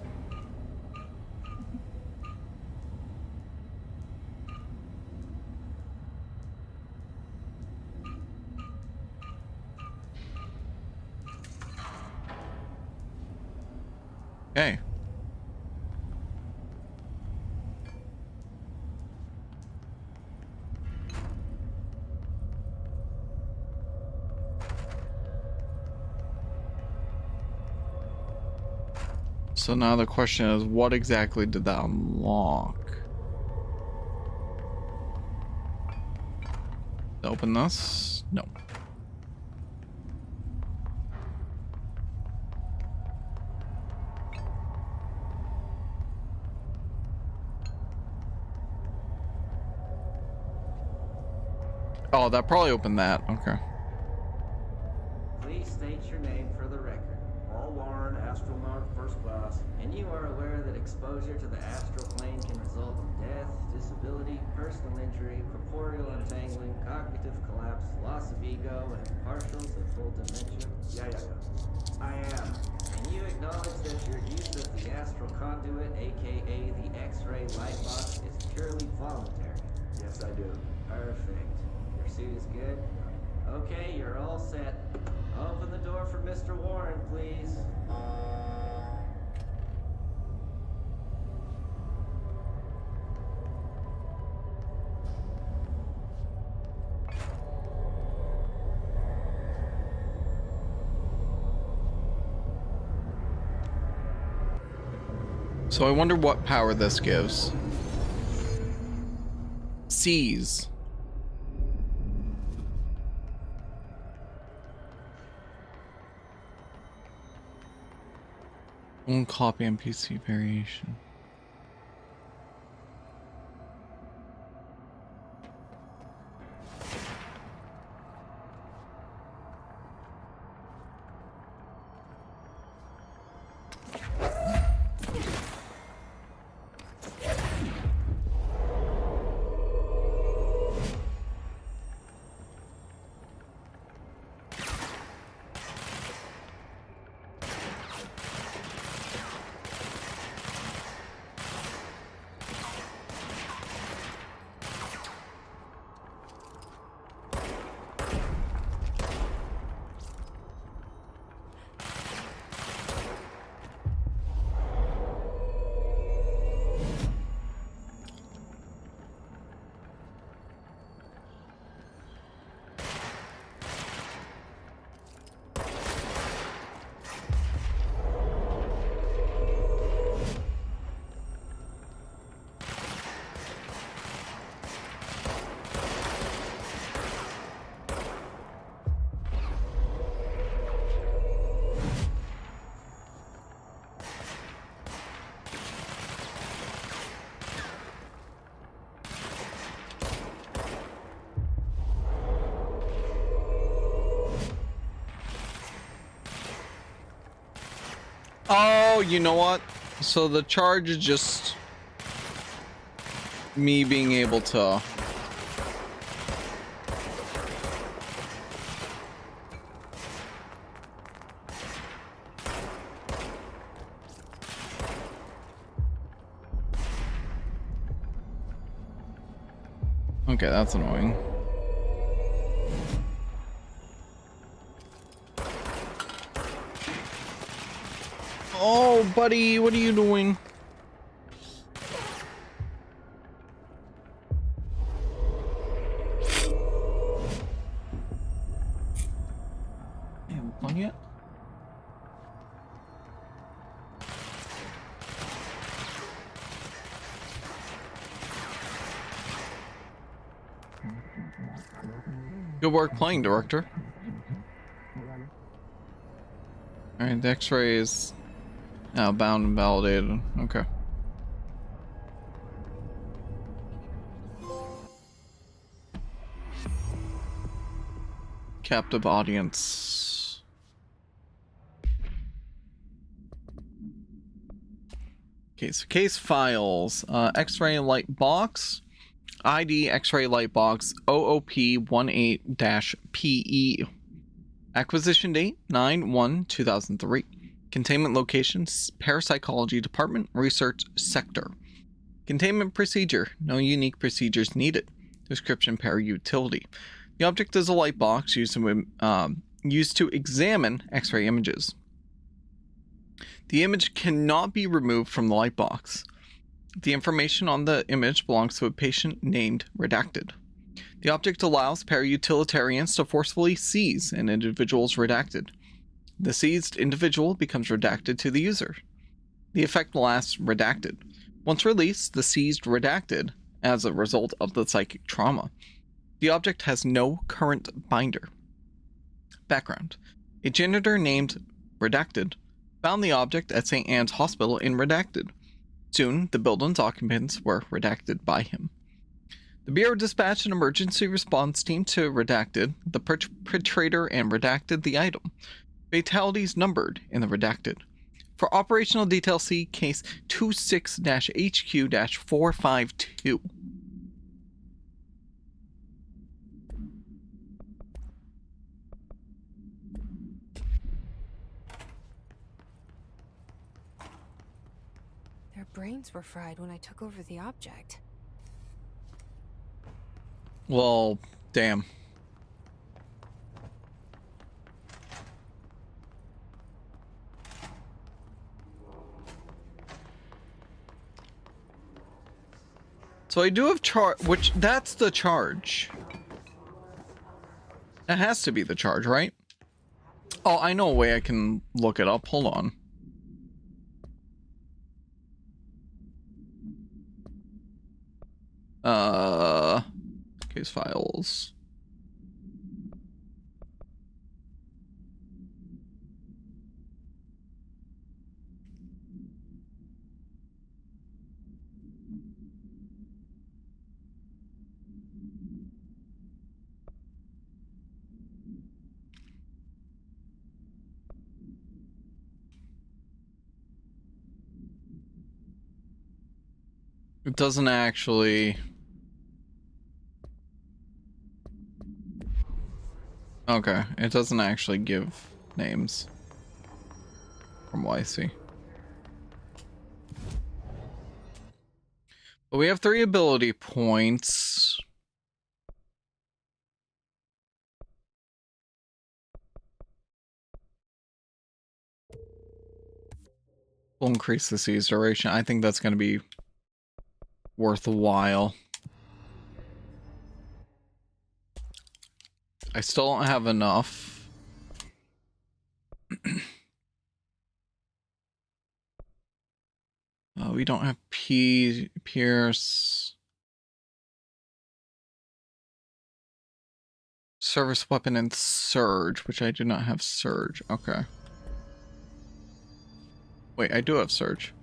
Okay. So now the question is, what exactly did that unlock? Open this? No. Oh, that probably opened that. Okay. Please state your name for the record. Paul Warren, astronaut, first class. And you are aware that exposure to the astral plane can result in death, disability, personal injury, corporeal untangling, cognitive collapse, loss of ego, and partials of full dementia? Yeah. I am. And you acknowledge that your use of the astral conduit, aka the X-ray light box, is purely voluntary? Yes, I do. Perfect. Your suit is good? Okay, you're all set. Open the door for Mr. Warren, please. So I wonder what power this gives. Seize. Own copy NPC variation. Oh, you know what? So the charge is just me being able to... Okay, that's annoying. Oh, buddy, what are you doing? Damn, one yet? Good work playing, director. Alright, the X-ray is now bound and validated. Okay. Captive audience. Okay, so case files. X-ray light box. ID X-ray light box OOP18-PE. Acquisition date 9/1/2003. Containment location Parapsychology Department Research Sector. Containment procedure, no unique procedures needed. Description para-utility. The object is a light box used to examine X-ray images. The image cannot be removed from the light box. The information on the image belongs to a patient named Redacted. The object allows para-utilitarians to forcefully seize an individual's redacted. The seized individual becomes redacted to the user. The effect lasts redacted. Once released, the seized redacted, as a result of the psychic trauma. The object has no current binder. Background. A janitor named Redacted found the object at St. Anne's Hospital in Redacted. Soon, the building's occupants were redacted by him. The Bureau dispatched an emergency response team to Redacted, the perpetrator, and redacted the item. Fatalities numbered in the Redacted. For operational detail, see case 26-HQ-452. Their brains were fried when I took over the object. Well, damn. So I do have which that's the charge. That has to be the charge, right? Oh, I know a way I can look it up. Hold on. Case files. It doesn't actually. Okay, it doesn't actually give names from what I see. But we have 3 ability points. We'll increase the siege duration. I think that's going to be worthwhile. I still don't have enough. We don't have Pierce. Service weapon and Surge, which I do not have Surge. Okay. Wait, I do have Surge.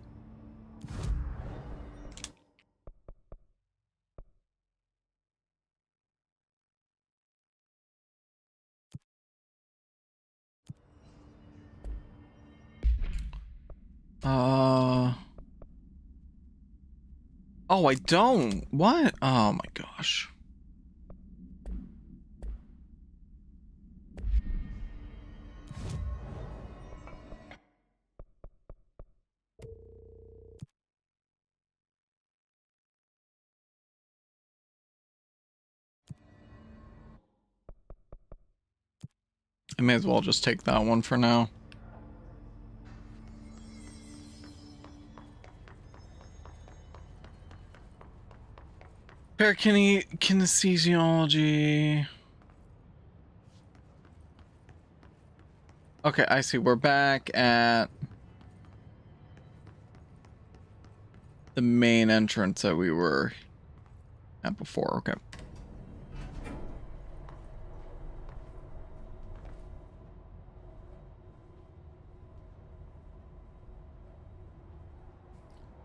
Oh, I don't. What? Oh my gosh. I may as well just take that one for now. Kinesthesiology. Okay, I see. We're back at the main entrance that we were at before. Okay.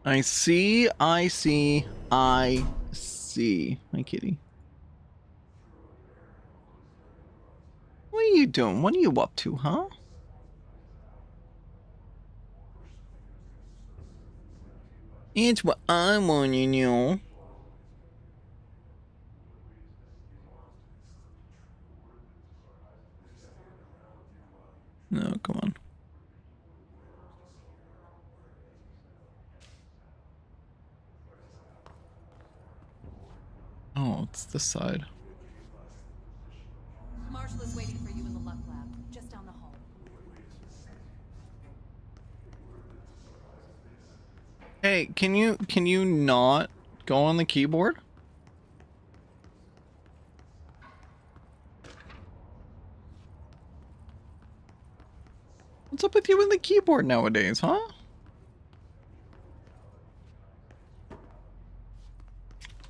I see. Hi, kitty. What are you doing? What are you up to, huh? It's what I want to know. No, come on. Oh, it's this side. Marshall is waiting for you in the Luck Lab, just down the hall. Hey, can you not go on the keyboard? What's up with you and the keyboard nowadays, huh?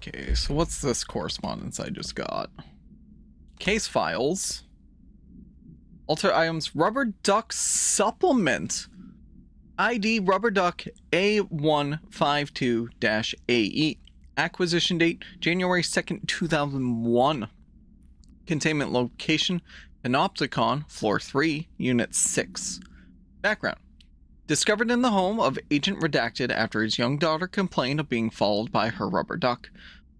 Okay, so what's this correspondence I just got? Case files. Alter items. Rubber duck supplement. ID Rubber Duck A152-AE. Acquisition date January 2nd, 2001. Containment location Panopticon, Floor 3, Unit 6. Background. Discovered in the home of Agent Redacted after his young daughter complained of being followed by her rubber duck.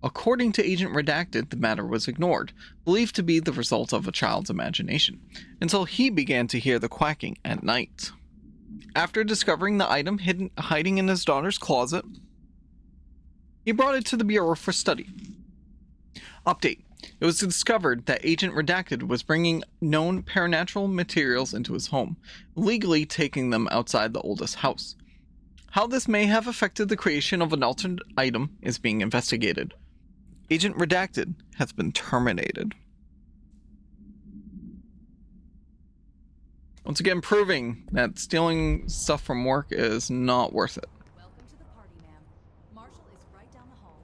According to Agent Redacted, the matter was ignored, believed to be the result of a child's imagination, until he began to hear the quacking at night. After discovering the item hiding in his daughter's closet, he brought it to the Bureau for study. Update. It was discovered that Agent Redacted was bringing known paranatural materials into his home, illegally taking them outside the oldest house. How this may have affected the creation of an alternate item is being investigated. Agent Redacted has been terminated. Once again, proving that stealing stuff from work is not worth it. Welcome to the party, ma'am. Marshall is right down the hall.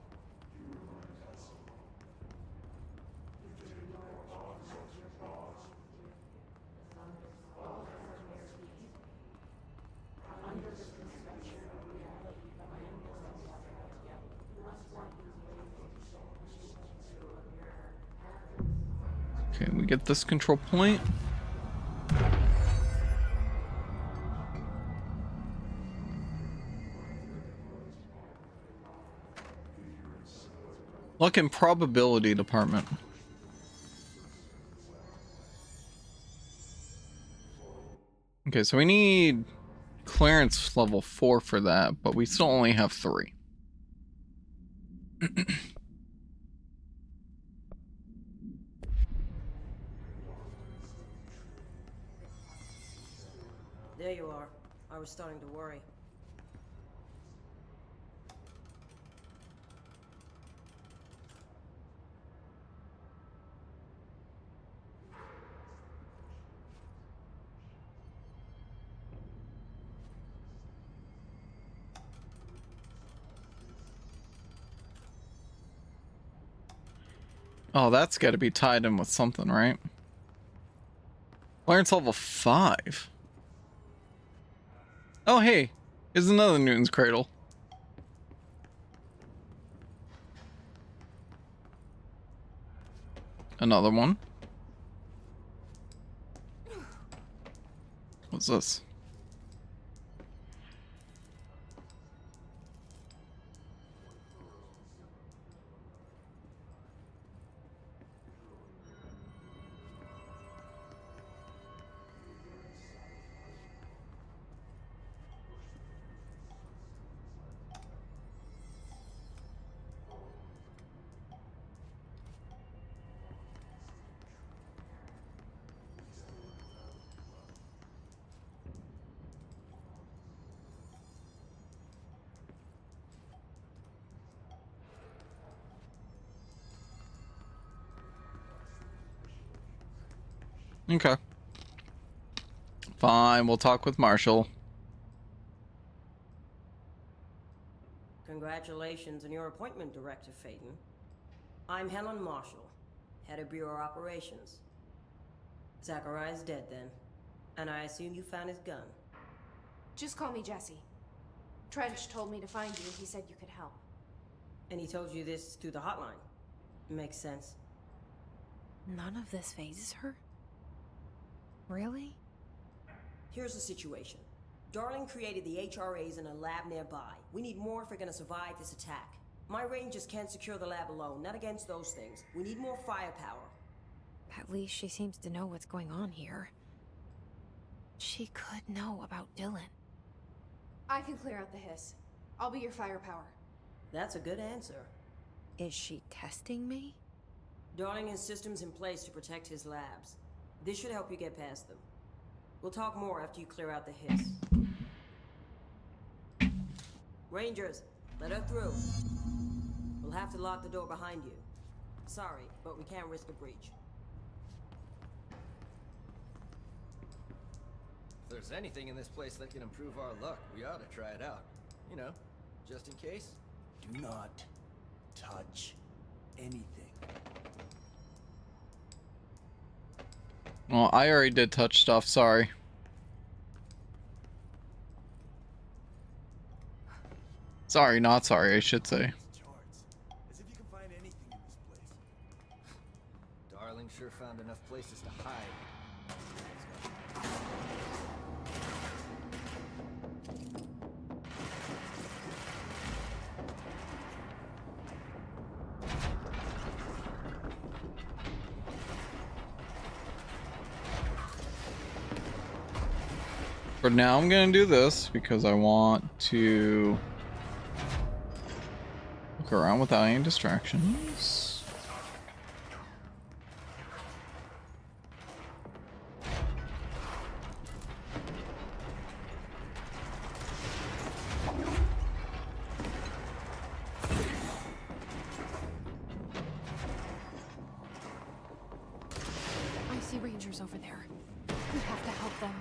Okay, we get this control point. Luck and probability department. Okay, so we need clearance level 4 for that, but we still only have 3. There you are. I was starting to worry. Oh, that's got to be tied in with something, right? Clearance level 5. Oh, hey, here's another Newton's cradle. Another one. What's this? Okay. Fine, we'll talk with Marshall. Congratulations on your appointment, Director Phaeton. I'm Helen Marshall, head of Bureau Operations. Zachariah's dead then, and I assume you found his gun. Just call me Jesse. Trench told me to find you. He said you could help. And he told you this through the hotline. Makes sense. None of this phases her? Really? Here's the situation. Darling created the HRAs in a lab nearby. We need more if we're gonna survive this attack. My rangers can't secure the lab alone, not against those things. We need more firepower. At least she seems to know what's going on here. She could know about Dylan. I can clear out the hiss. I'll be your firepower. That's a good answer. Is she testing me? Darling has systems in place to protect his labs. This should help you get past them. We'll talk more after you clear out the hiss. Rangers, let her through. We'll have to lock the door behind you. Sorry, but we can't risk a breach. If there's anything in this place that can improve our luck, we ought to try it out. You know, just in case. Do not touch anything. Well, I already did touch stuff, sorry. Sorry, not sorry, I should say. Charts. As if you can find anything in this place. Darling sure found enough places to hide. For now, I'm gonna do this because I want to look around without any distractions. I see rangers over there. We have to help them.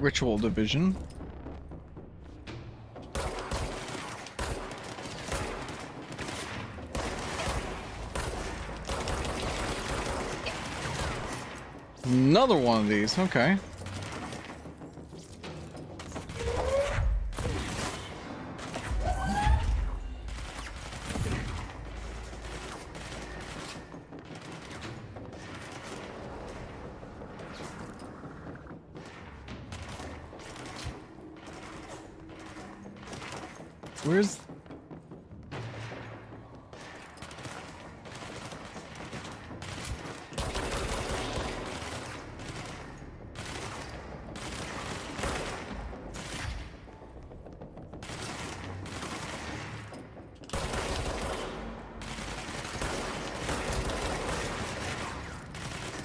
ritual division. Another one of these, okay. Where's...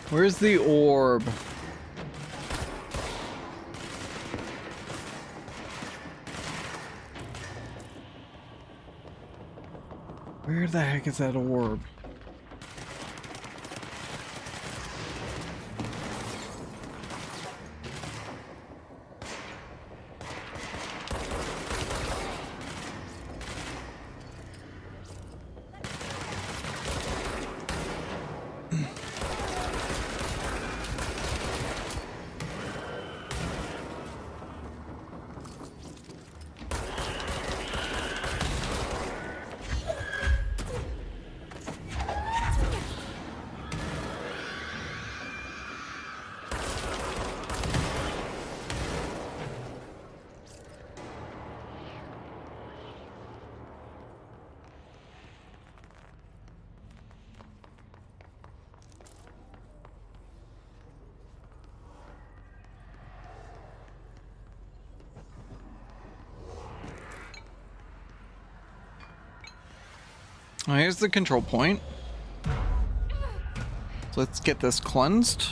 Where's the orb? Where the heck is that orb? Oh, here's the control point. So let's get this cleansed.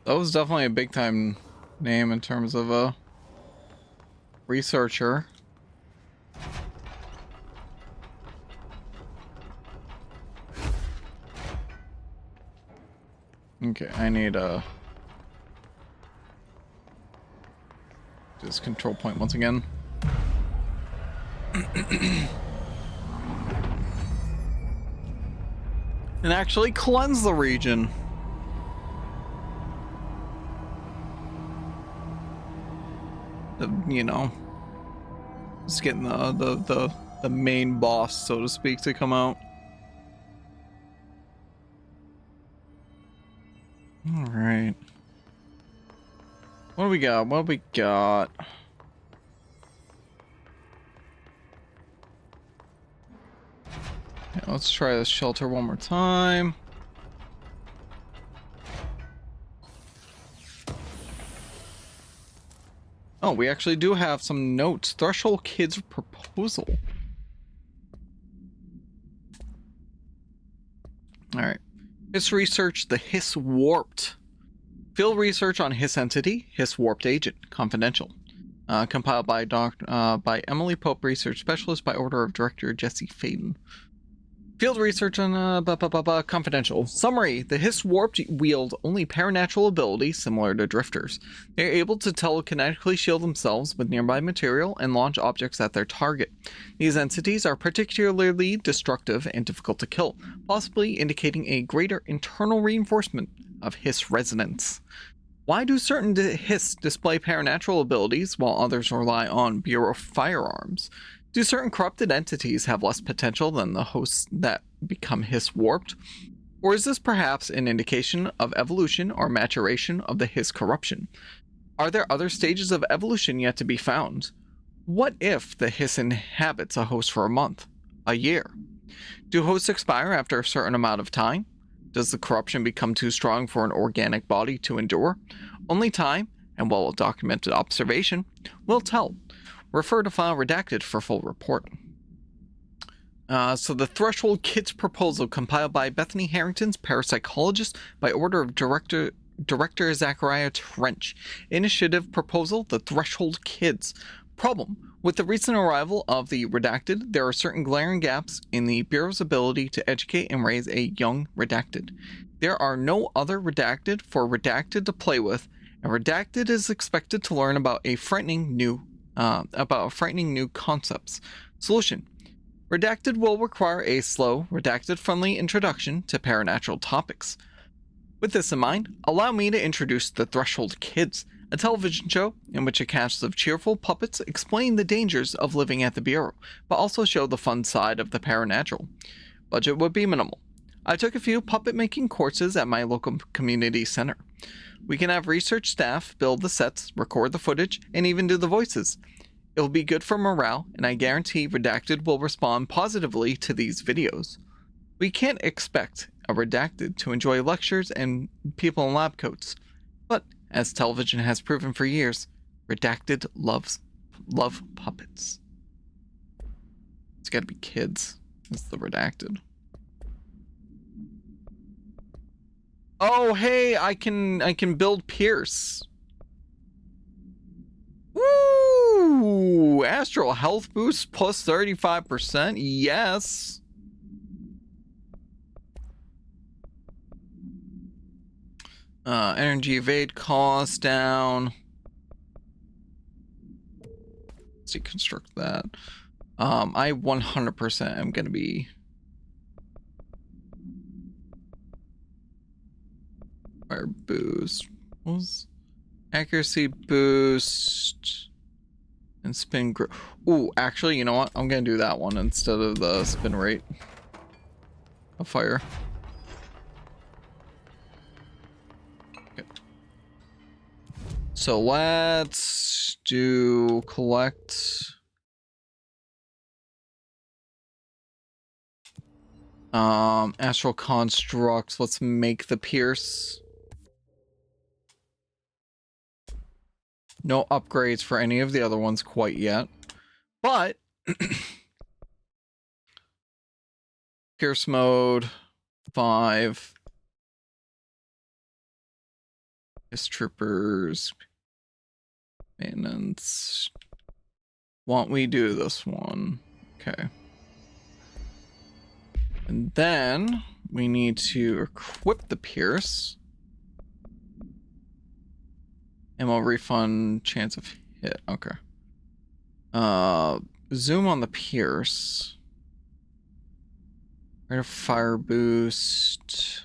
That was definitely a big time name in terms of a researcher. Okay, I need this control point once again. And actually cleanse the region. You know, just getting the main boss, so to speak, to come out. All right. What do we got? What do we got? Yeah, let's try this shelter one more time. Oh, we actually do have some notes. Threshold Kids proposal. All right. Hiss research, the Hiss Warped. Field research on Hiss entity, Hiss Warped agent, confidential. Compiled by Emily Pope, research specialist, by order of director Jesse Faden. Field research on confidential. Summary: the Hiss Warped wield only paranatural abilities similar to drifters. They are able to telekinetically shield themselves with nearby material and launch objects at their target. These entities are particularly destructive and difficult to kill, possibly indicating a greater internal reinforcement of Hiss resonance. Why do certain Hiss display paranatural abilities while others rely on Bureau firearms? Do certain corrupted entities have less potential than the hosts that become Hiss Warped? Or is this perhaps an indication of evolution or maturation of the Hiss corruption? Are there other stages of evolution yet to be found? What if the Hiss inhabits a host for a month, a year? Do hosts expire after a certain amount of time? Does the corruption become too strong for an organic body to endure? Only time, and well-documented observation, will tell. Refer to file redacted for full report. So the Threshold Kids proposal, compiled by Bethany Harrington's parapsychologist by order of Director Zachariah Trench. Initiative proposal, the Threshold Kids. Problem: with the recent arrival of the Redacted, there are certain glaring gaps in the Bureau's ability to educate and raise a young Redacted. There are no other Redacted for Redacted to play with, and Redacted is expected to learn about frightening new concepts. Solution: Redacted will require a slow, Redacted-friendly introduction to paranatural topics. With this in mind, allow me to introduce the Threshold Kids, a television show in which a cast of cheerful puppets explain the dangers of living at the Bureau, but also show the fun side of the paranatural. Budget would be minimal. I took a few puppet-making courses at my local community center. We can have research staff build the sets, record the footage, and even do the voices. It will be good for morale, and I guarantee Redacted will respond positively to these videos. We can't expect a Redacted to enjoy lectures and people in lab coats, but as television has proven for years, Redacted love puppets. It's gotta be kids. It's the Redacted. Oh, hey, I can build Pierce. Woo! Astral health boost plus 35%. Yes. Energy evade cost down. Let's deconstruct that. I 100% am gonna be fire boost. What was accuracy boost and spin grip? Ooh, actually, you know what? I'm gonna do that one instead of the spin rate of fire. Okay. So let's do collect. Astral constructs. Let's make the Pierce. No upgrades for any of the other ones quite yet, but Pierce mode 5. Hiss troopers. Maintenance. Won't we do this one? Okay. And then we need to equip the Pierce. And we'll refund chance of hit. Okay. Zoom on the Pierce. Rate of fire boost.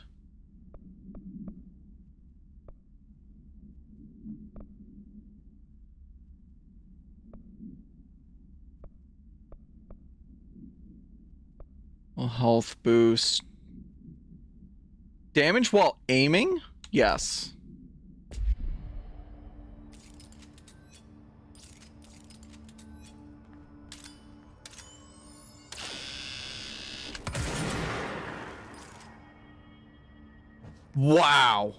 Health boost. Damage while aiming? Yes. Wow.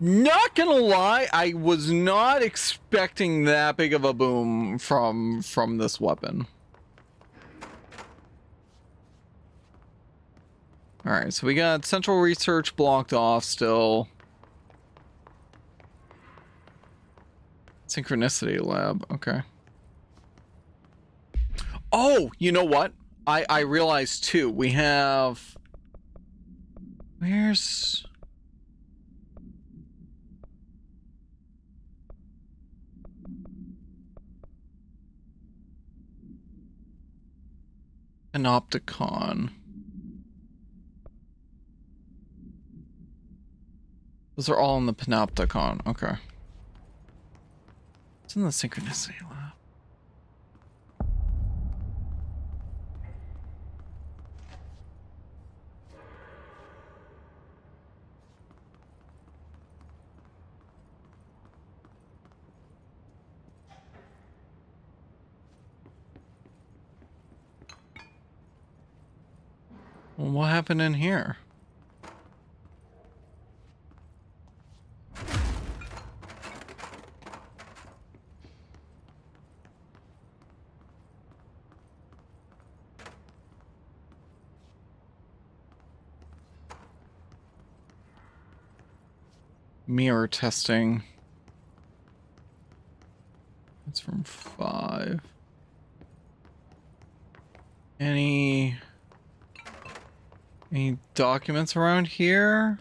Not gonna lie, I was not expecting that big of a boom from this weapon. Alright, so we got central research blocked off still. Synchronicity lab, okay. Oh, you know what? I realized too, we have... Where's... Panopticon. Those are all in the Panopticon. Okay. It's in the Synchronicity lab. Well, what happened in here? Mirror testing. That's from 5. Any documents around here?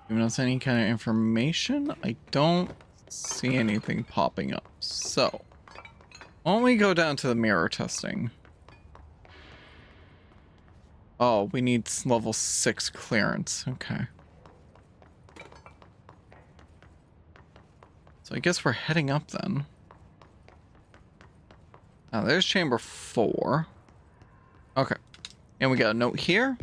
Giving us any kind of information? I don't see anything popping up. So, why don't we go down to the mirror testing? Oh, we need level 6 clearance. Okay. So I guess we're heading up then. Now there's chamber 4. Okay. And we got a note here.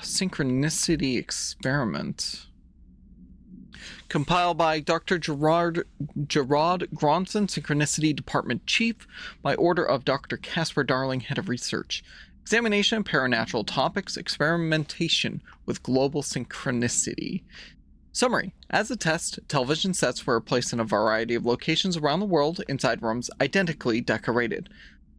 Synchronicity experiment. Compiled by Dr. Gerard Gronson, Synchronicity Department Chief, by order of Dr. Casper Darling, Head of Research. Examination of paranatural topics, experimentation with global synchronicity. Summary. As a test, television sets were placed in a variety of locations around the world inside rooms identically decorated.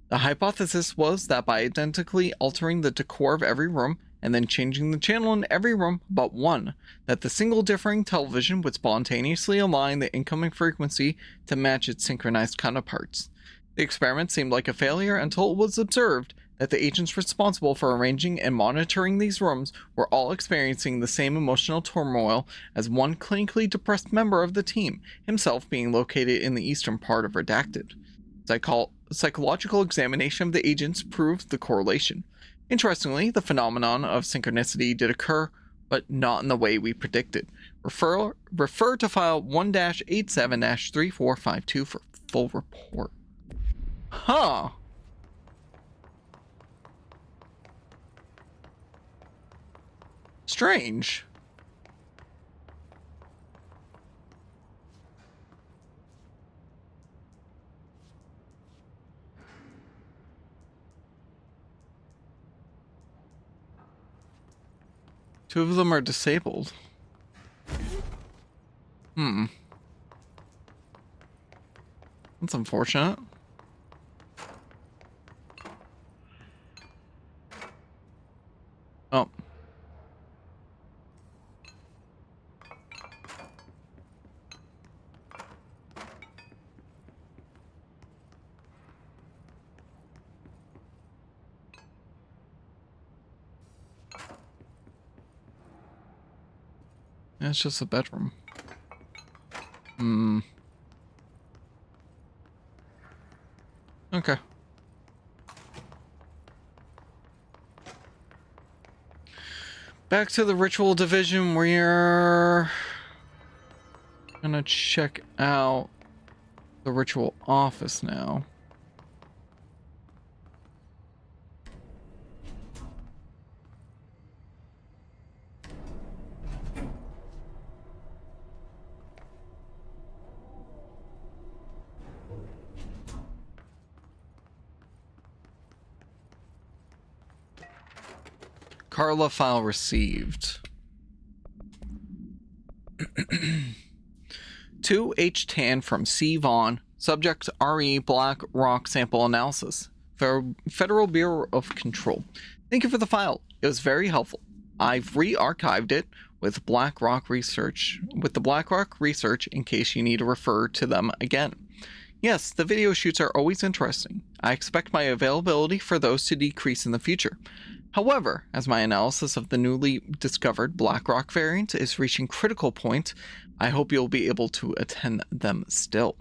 The hypothesis was that by identically altering the decor of every room and then changing the channel in every room but one, that the single differing television would spontaneously align the incoming frequency to match its synchronized counterparts. The experiment seemed like a failure until it was observed that the agents responsible for arranging and monitoring these rooms were all experiencing the same emotional turmoil as one clinically depressed member of the team, himself being located in the eastern part of Redacted. Psychological examination of the agents proved the correlation. Interestingly, the phenomenon of synchronicity did occur, but not in the way we predicted. Refer to file 1-87-3452 for full report. Huh. Strange. Two of them are disabled. That's unfortunate. Oh. It's just a bedroom. Okay. Back to the ritual division. We're gonna check out the ritual office now. Carla file received. 2H Tan from C. Vaughn. Subject RE Black Rock Sample Analysis. Federal Bureau of Control. Thank you for the file. It was very helpful. I've re-archived it with the Blackrock research in case you need to refer to them again. Yes, the video shoots are always interesting. I expect my availability for those to decrease in the future. However, as my analysis of the newly discovered Blackrock variant is reaching critical point, I hope you'll be able to attend them still.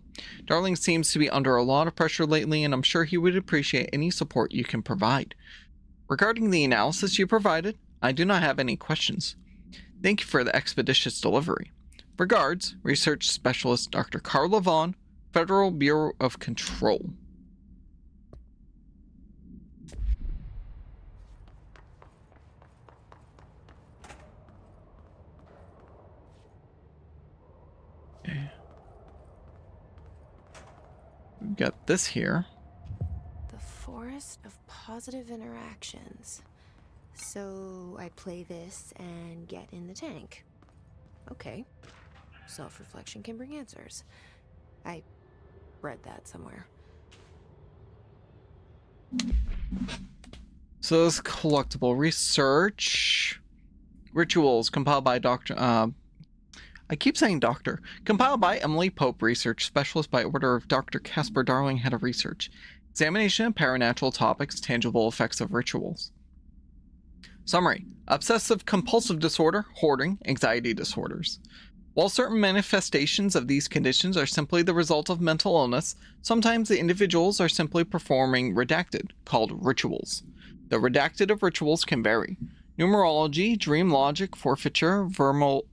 Darling seems to be under a lot of pressure lately, and I'm sure he would appreciate any support you can provide. Regarding the analysis you provided, I do not have any questions. Thank you for the expeditious delivery. Regards, Research Specialist Dr. Carla Vaughn, Federal Bureau of Control. Okay. We've got this here. The Forest of Positive Interactions. So I play this and get in the tank. Okay. Self-reflection can bring answers. I read that somewhere. So this collectible research rituals compiled by compiled by Emily Pope, research specialist by order of Dr. Casper Darling, head of research. Examination of paranatural topics, tangible effects of rituals. Summary: obsessive compulsive disorder, hoarding, anxiety disorders. While certain manifestations of these conditions are simply the result of mental illness, sometimes the individuals are simply performing redacted, called rituals. The redacted of rituals can vary. Numerology, dream logic, forfeiture, verbal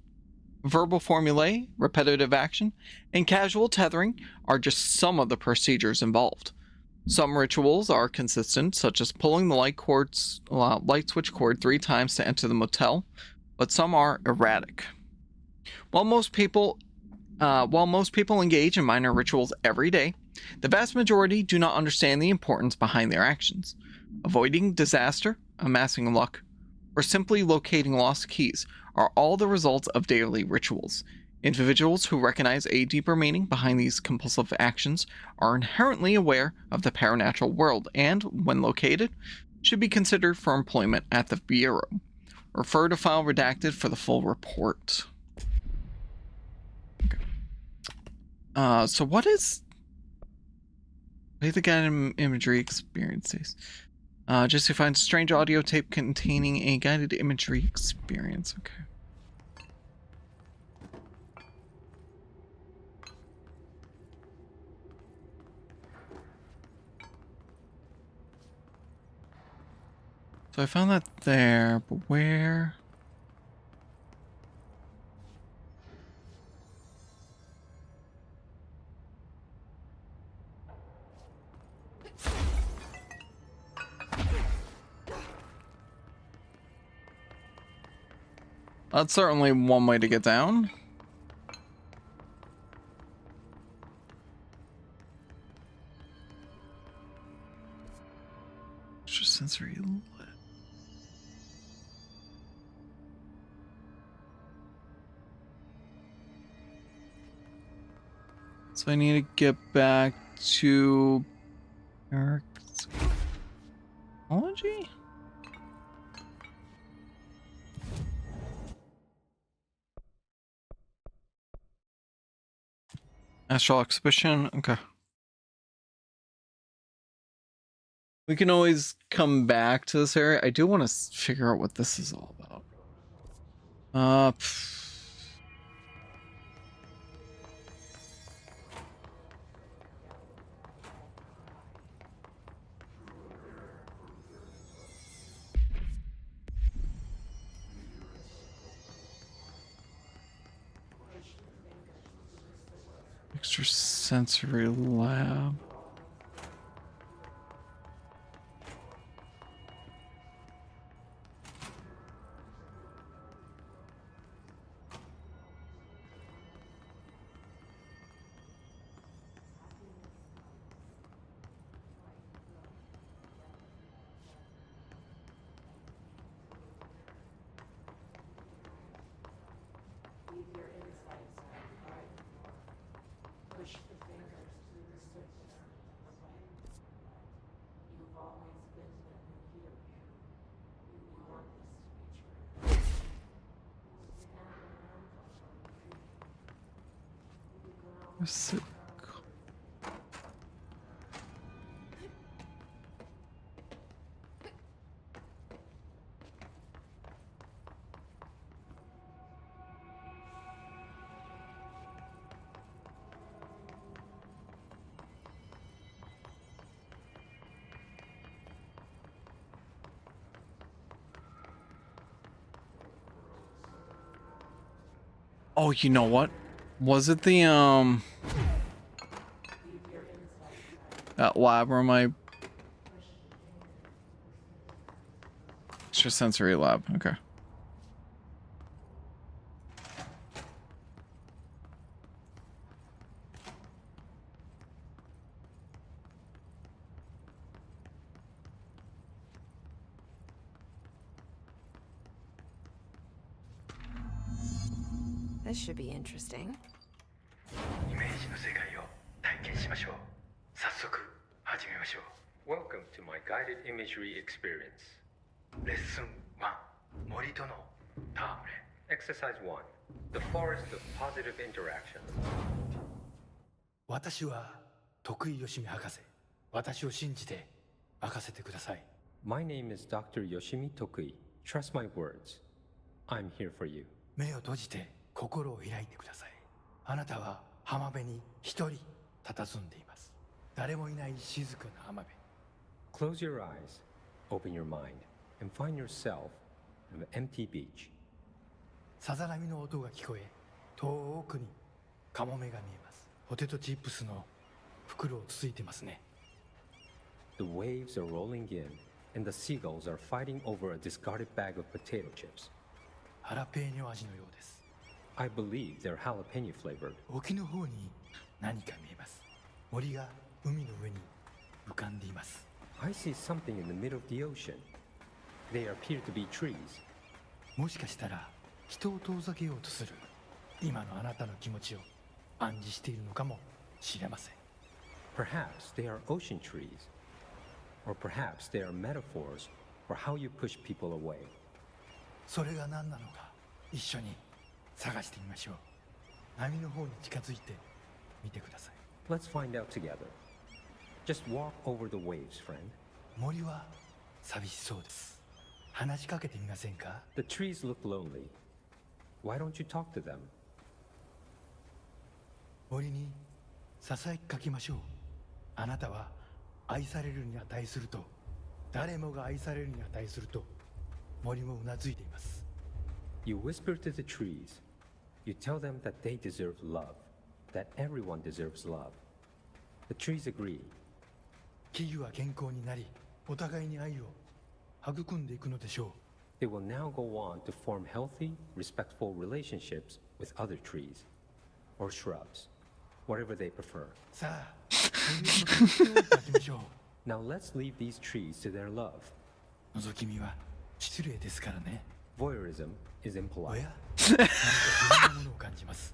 formulae, repetitive action, and casual tethering are just some of the procedures involved. Some rituals are consistent, such as pulling the light switch cord 3 times to enter the motel, but some are erratic. While most people engage in minor rituals every day, the vast majority do not understand the importance behind their actions. Avoiding disaster, amassing luck, or simply locating lost keys are all the results of daily rituals. Individuals who recognize a deeper meaning behind these compulsive actions are inherently aware of the paranatural world and, when located, should be considered for employment at the Bureau. Refer to file redacted for the full report. Okay. So what is... Play the guided imagery experiences. Jesse finds a strange audio tape containing a guided imagery experience. Okay. So I found that there, but where? That's certainly one way to get down. Extrasensory lit. So I need to get back to technology? Astral exhibition, okay. We can always come back to this area. I do want to figure out what this is all about. Extrasensory lab. Sick. Oh, you know what? Was it the that lab or my extrasensory lab? Okay. This should be interesting. イメージの世界を体験しましょう。早速始めましょう。Welcome to my guided imagery experience. レッスン1、森との戯れ。Exercise 1, the forest of positive interaction. 私は徳井義美博士。私を信じて任せてください。My name is Dr. Yoshimi Tokui. Trust my words. I'm here for you. 目を閉じて心を開いてください。あなたは浜辺に一人佇んでいます。誰もいない静かな浜辺。 Close your eyes, open your mind, and find yourself on an empty beach. さざ波の音が聞こえ、遠くにカモメが見えます。ポテトチップスの袋をつついてますね。The waves are rolling in, and the seagulls are fighting over a discarded bag of potato chips. ハラペーニョ味のようです。 I believe they're jalapeno flavored. 沖の方に何か見えます。森が海の上に浮かんでいます。 I see something in the middle of the ocean. They appear to be trees. もしかしたら人を遠ざけようとする今のあなたの気持ちを暗示しているのかもしれません。 Perhaps they are ocean trees. Or perhaps they are metaphors for how you push people away. それが何なのか一緒に探してみましょう。波の方に近づいてみてください。 Let's find out together. Just walk over the waves, friend. 森は寂しそうです。話しかけてみませんか？ The trees look lonely. Why don't you talk to them? 森にささやきかけましょう。あなたは愛されるに値すると、誰もが愛されるに値すると、森もうなずいています。 You whisper to the trees. You tell them that they deserve love, that everyone deserves love. The trees agree. 木々は健康になり、お互いに愛を育んでいくのでしょう。 They will now go on to form healthy, respectful relationships with other trees or shrubs, whatever they prefer. さあ、森を描きましょう。 Now let's leave these trees to their love. 覗き見は失礼ですからね。 Voyeurism is お impolite. や、何か不安なものを感じます。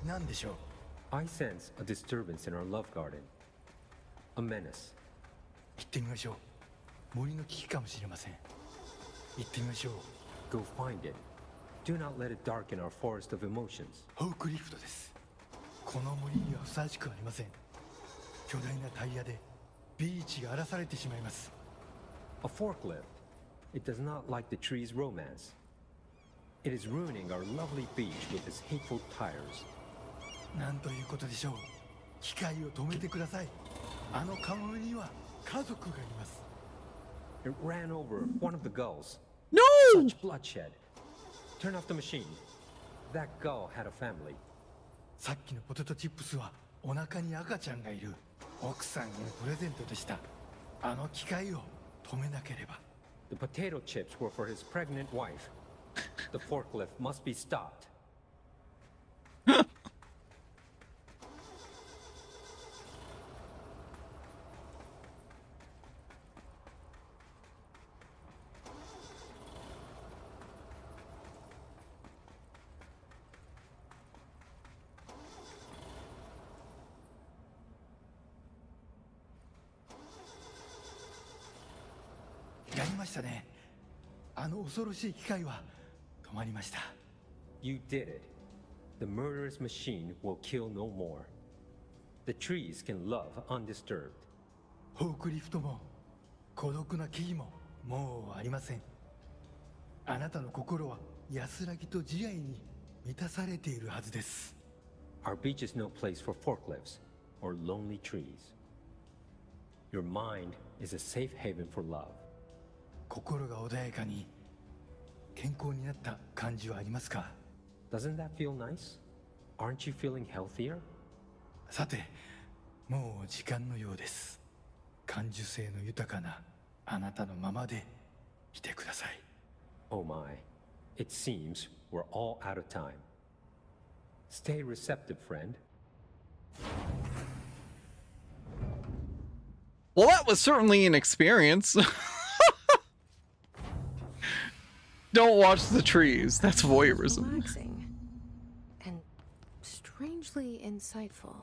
何でしょう。 I sense a disturbance in our love garden. A menace. 行ってみましょう。森の危機かもしれません。行ってみましょう。 Go find it. Do not let it darken our forest of emotions. フォークリフトです。この森にはふさわしくありません。巨大なタイヤでビーチが荒らされてしまいます。 A forklift. It does not like the tree's romance. It is ruining our lovely beach with its hateful tires. なんということでしょう。機械を止めてください。あのカモメには家族がいます。 It ran over one of the gulls. No! Such bloodshed. Turn off the machine. That gull had a family. さっきのポテトチップスはお腹に赤ちゃんがいる奥さんへのプレゼントでした。あの機械を止めなければ。 The potato chips were for his pregnant wife. The forklift must be stopped. やりましたね。あの恐ろしい機械は止まりました。 You did it. The murderous machine will kill no more. The trees can love undisturbed. フォークリフトも孤独な木々ももうありません。あなたの心は安らぎと慈愛に満たされているはずです。Our beach is no place for forklifts or lonely trees. Your mind is a safe haven for love. 心が穏やかに健康になった感じはありますか？ Doesn't that feel nice? Aren't you feeling healthier? さて、もう時間のようです。感受性の豊かなあなたのままでいてください。Oh my, it seems we're all out of time. Stay receptive, friend. Well, that was certainly an experience. Don't watch the trees. That's voyeurism. Relaxing and strangely insightful.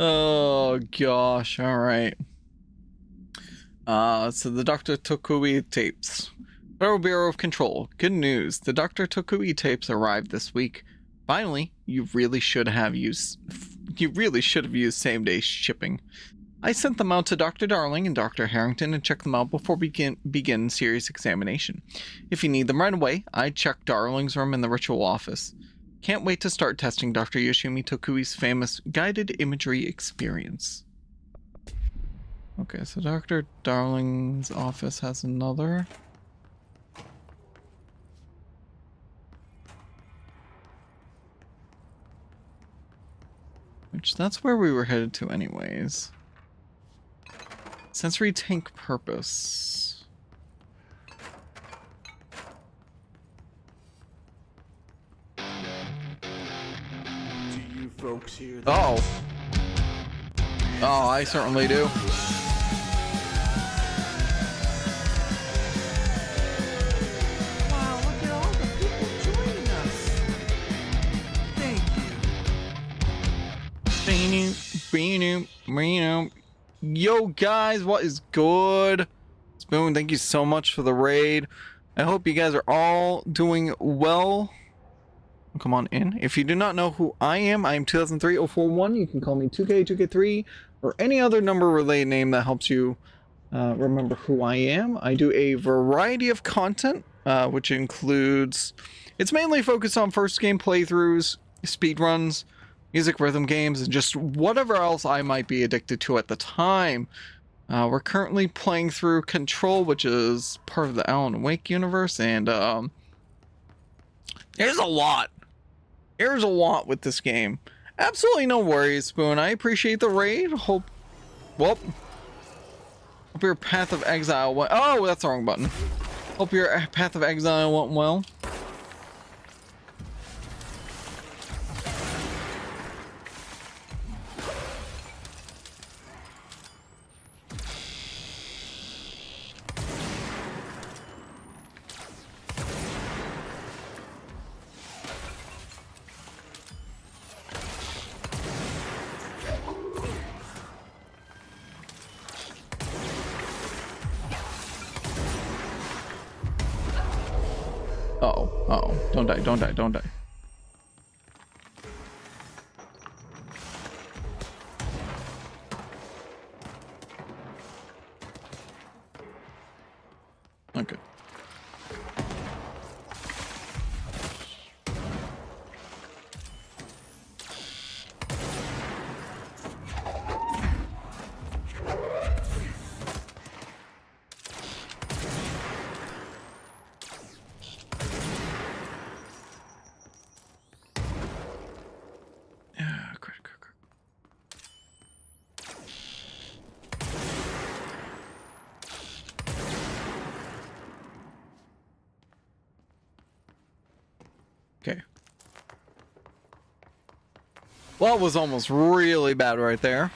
Oh gosh, all right. So the Dr. Tokui tapes. Federal Bureau of Control. Good news. The Dr. Tokui tapes arrived this week. Finally, you really should have used same-day shipping. I sent them out to Dr. Darling and Dr. Harrington and checked them out before we begin serious examination. If you need them right away, I checked Darling's room in the ritual office. Can't wait to start testing Dr. Yoshimi Tokui's famous guided imagery experience. Okay, so Dr. Darling's office has another. Which, that's where we were headed to anyways. Sensory tank purpose. Do you folks hear that? Oh. Oh, I certainly do. Wow, look at all the people joining us. Thank you. Yo guys, what is good? Spoon, thank you so much for the raid. I hope you guys are all doing well. Come on in. If you do not know who I am 2003-041. You can call me 2K, 2K3, or any other number related name that helps you remember who I am. I do a variety of content, which includes, it's mainly focused on first game playthroughs, speedruns, music rhythm games, and just whatever else I might be addicted to at the time. We're currently playing through Control, which is part of the Alan Wake universe, and there's a lot. There's a lot with this game. Absolutely no worries, Spoon. I appreciate the raid. Hope your Path of Exile went... Oh, that's the wrong button. Hope your Path of Exile went well. Uh-oh. Don't die, don't die, don't die. Okay. Okay. Well, it was almost really bad right there.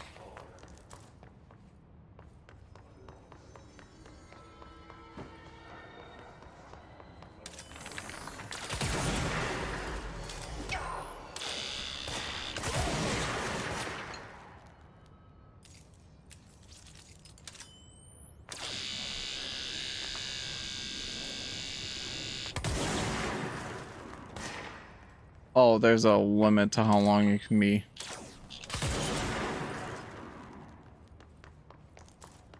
Oh, there's a limit to how long it can be.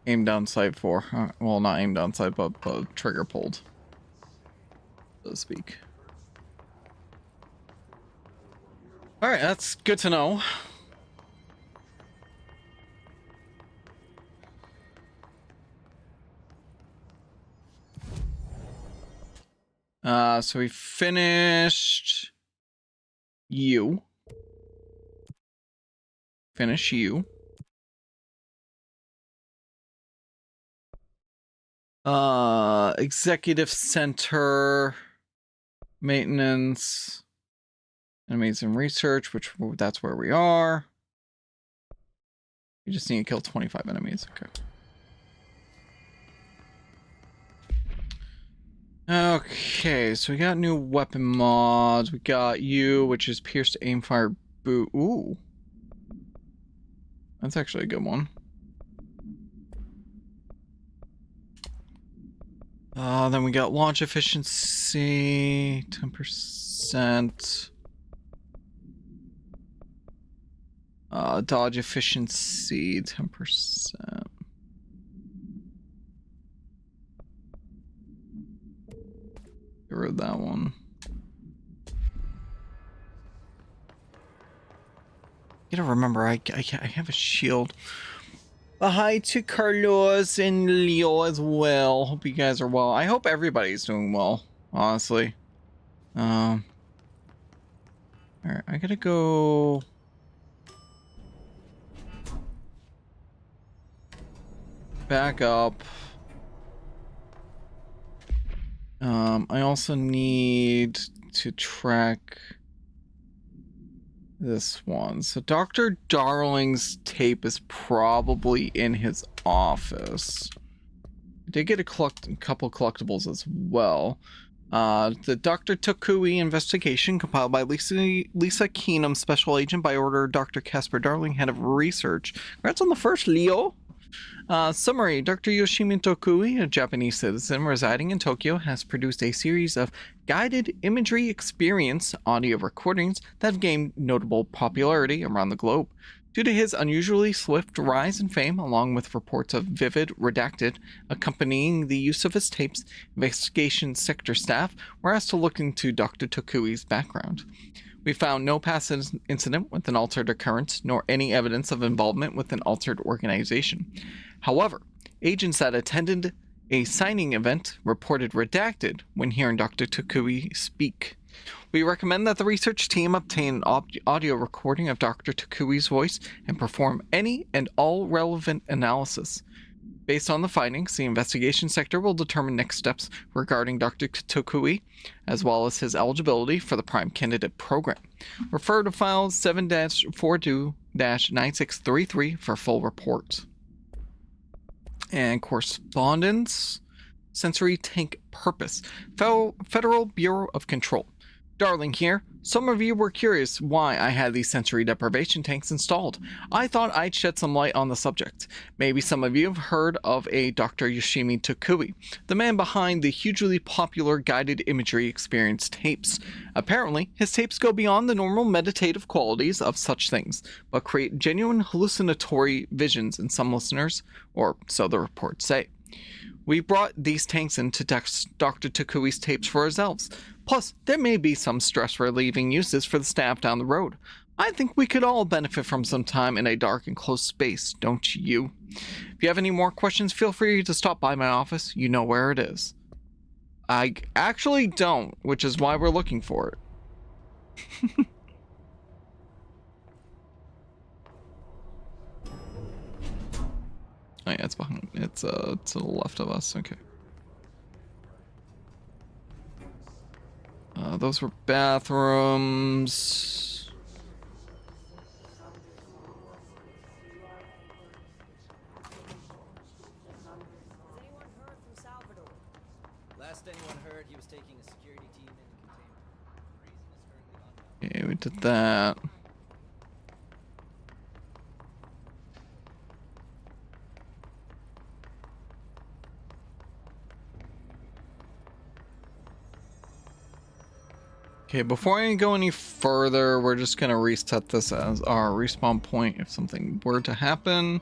Aim down sight for. Well, not aim down sight, but trigger pulled, so to speak. Alright, that's good to know. So we finished you. Finish you. Executive center, maintenance, enemies and research, which that's where we are. You just need to kill 25 enemies. Okay. Okay, so we got new weapon mods. We got you, which is pierce to aim fire boot. Ooh. That's actually a good one. Then we got launch efficiency, 10%. Dodge efficiency, 10%. Get rid of that one. You gotta remember, I have a shield. Hi to Carlos and Leo as well. Hope you guys are well. I hope everybody's doing well, honestly. Alright, I gotta go. Back up. I also need to track this one. So Dr. Darling's tape is probably in his office. I did get a couple collectibles as well. The Dr. Tokui investigation compiled by Lisa Keenum, special agent by order of Dr. Casper Darling, head of research. Congrats on the first, Leo. Summary: Dr. Yoshimi Tokui, a Japanese citizen residing in Tokyo, has produced a series of guided imagery experience audio recordings that have gained notable popularity around the globe. Due to his unusually swift rise in fame, along with reports of vivid redacted accompanying the use of his tapes, investigation sector staff were asked to look into Dr. Tokui's background. We found no past incident with an altered occurrence, nor any evidence of involvement with an altered organization. However, agents that attended a signing event reported redacted when hearing Dr. Tokui speak. We recommend that the research team obtain an audio recording of Dr. Tokui's voice and perform any and all relevant analysis. Based on the findings, the investigation sector will determine next steps regarding Dr. Tokui, as well as his eligibility for the Prime Candidate Program. Refer to file 7-42-9633 for full reports. And correspondence. Sensory tank purpose. Federal Bureau of Control. Darling here. Some of you were curious why I had these sensory deprivation tanks installed. I thought I'd shed some light on the subject. Maybe some of you have heard of a Dr. Yoshimi Tokui, the man behind the hugely popular guided imagery experience tapes. Apparently, his tapes go beyond the normal meditative qualities of such things, but create genuine hallucinatory visions in some listeners, or so the reports say. We brought these tanks in to Dr. Tokui's tapes for ourselves. Plus, there may be some stress-relieving uses for the staff down the road. I think we could all benefit from some time in a dark and closed space, don't you? If you have any more questions, feel free to stop by my office. You know where it is. I actually don't, which is why we're looking for it. Oh yeah, it's behind. It's to the left of us. Okay. Those were bathrooms. Last anyone heard, he was taking a security team into containment. Okay, we did that. Okay, before I go any further, we're just gonna reset this as our respawn point if something were to happen.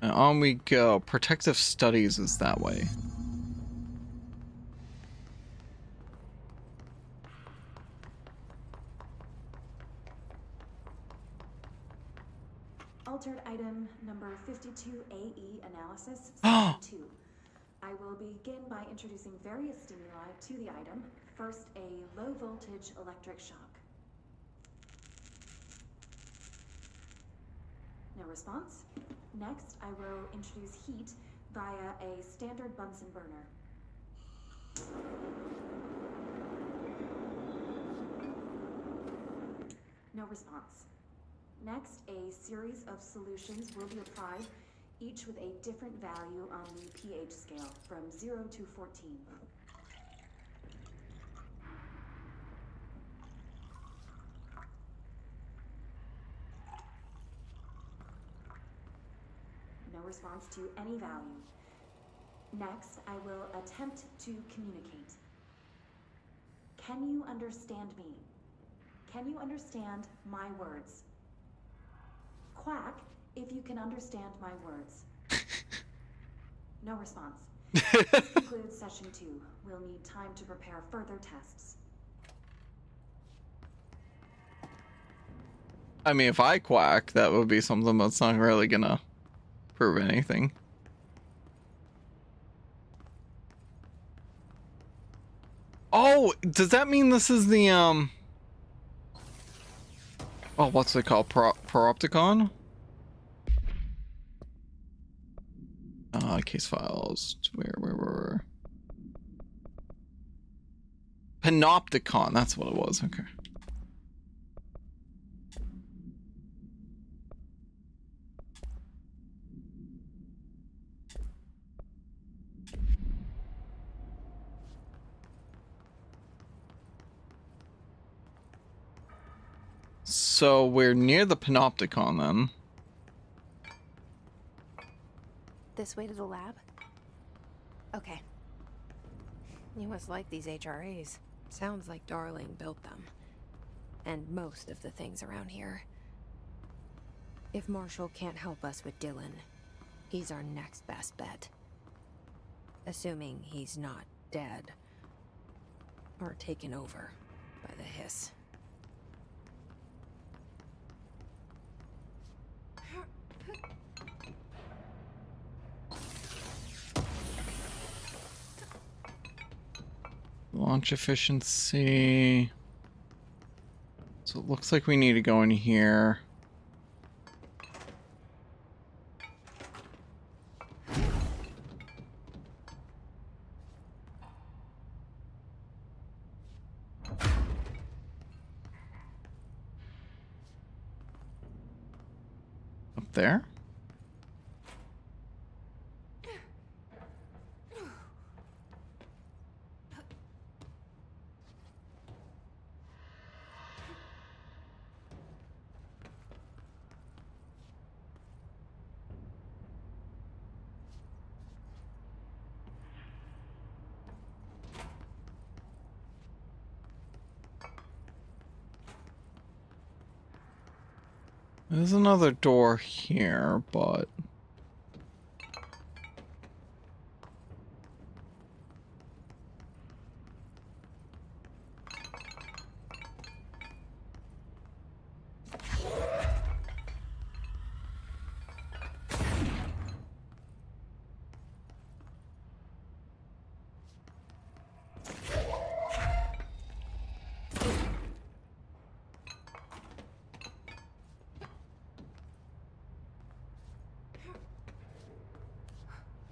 And on we go. Protective studies is that way. Altered item number 52AE analysis, section 2. I will begin by introducing various stimuli to the item. First, a low voltage electric shock. No response. Next, I will introduce heat via a standard Bunsen burner. No response. Next, a series of solutions will be applied, each with a different value on the pH scale, from 0 to 14. No response to any value. Next, I will attempt to communicate. Can you understand me? Can you understand my words? Quack if you can understand my words. No response. This concludes session 2. We'll need time to prepare further tests. I mean, if I quack, that would be something that's not really gonna prove anything. Oh, does that mean this is the, oh, what's it called? Paropticon? Case files. Where? Panopticon, that's what it was, okay. So we're near the Panopticon then. This way to the lab? Okay. You must like these HRAs. Sounds like Darling built them. And most of the things around here. If Marshall can't help us with Dylan, he's our next best bet. Assuming he's not dead. Or taken over by the hiss. Launch efficiency. So it looks like we need to go in here. Up there? There's another door here, but...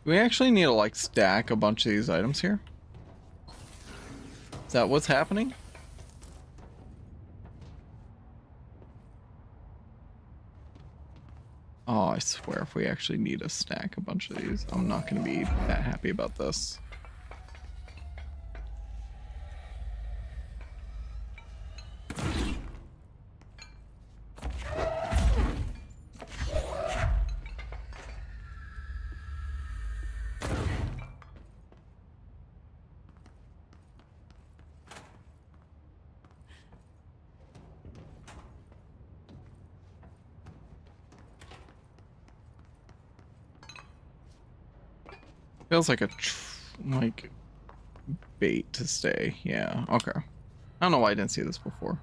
we actually need to, like, stack a bunch of these items here? Is that what's happening? Oh, I swear if we actually need to stack a bunch of these, I'm not going to be that happy about this. Feels like a like bait to stay. Yeah. Okay. I don't know why I didn't see this before.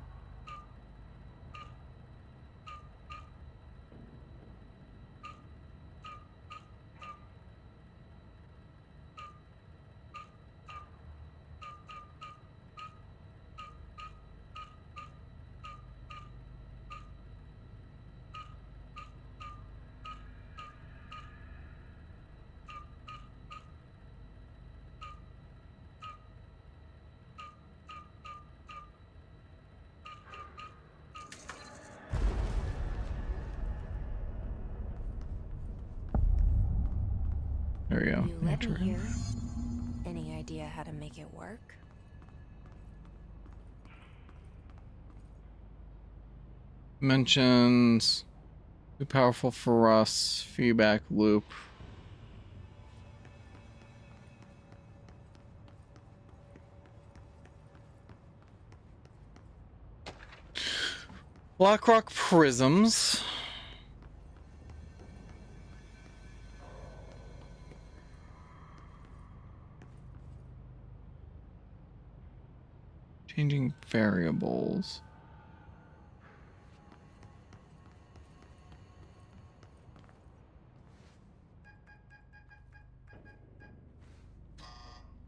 There we go. You let me here. Any idea how to make it work? Mentions too powerful for us. Feedback loop. Blackrock prisms. Changing variables.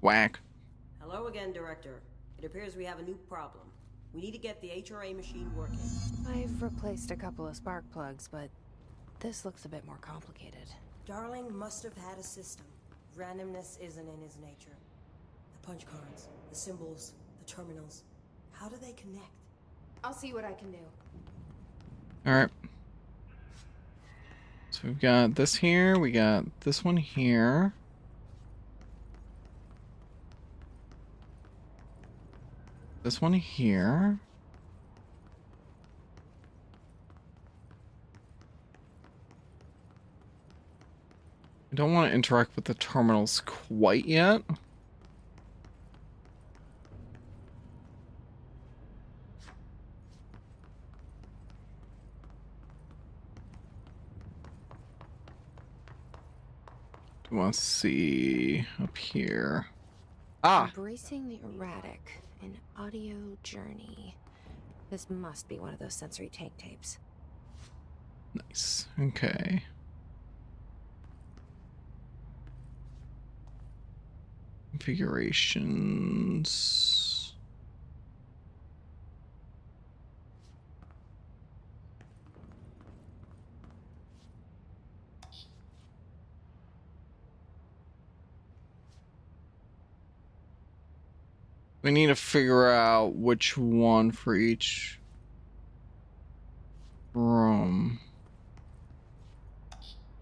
Whack. Hello again, Director. It appears we have a new problem. We need to get the HRA machine working. I've replaced a couple of spark plugs, but this looks a bit more complicated. Darling must have had a system. Randomness isn't in his nature. The punch cards, the symbols, the terminals. How do they connect? I'll see what I can do. Alright. So we've got this here. We got this one here. This one here. I don't want to interact with the terminals quite yet. Do want to see up here? Ah! Embracing the erratic, an audio journey. This must be one of those sensory tank tapes. Nice. Okay. Configurations. We need to figure out which one for each room.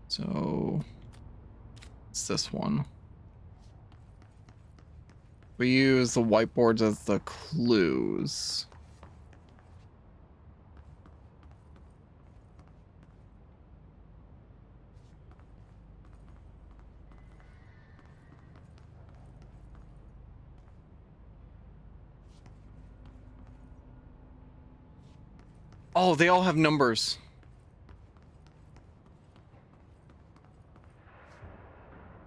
So it's this one. We use the whiteboards as the clues. Oh, they all have numbers.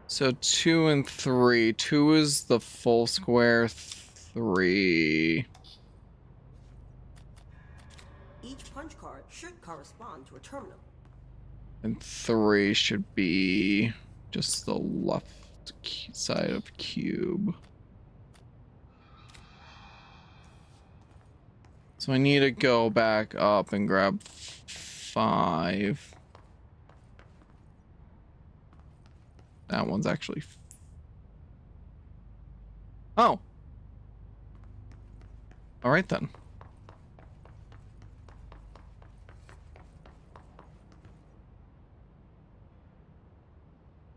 So 2 and 3. 2 is the full square. 3. Each punch card should correspond to a terminal. And 3 should be just the left side of cube. So I need to go back up and grab 5. That one's actually... Oh. All right then.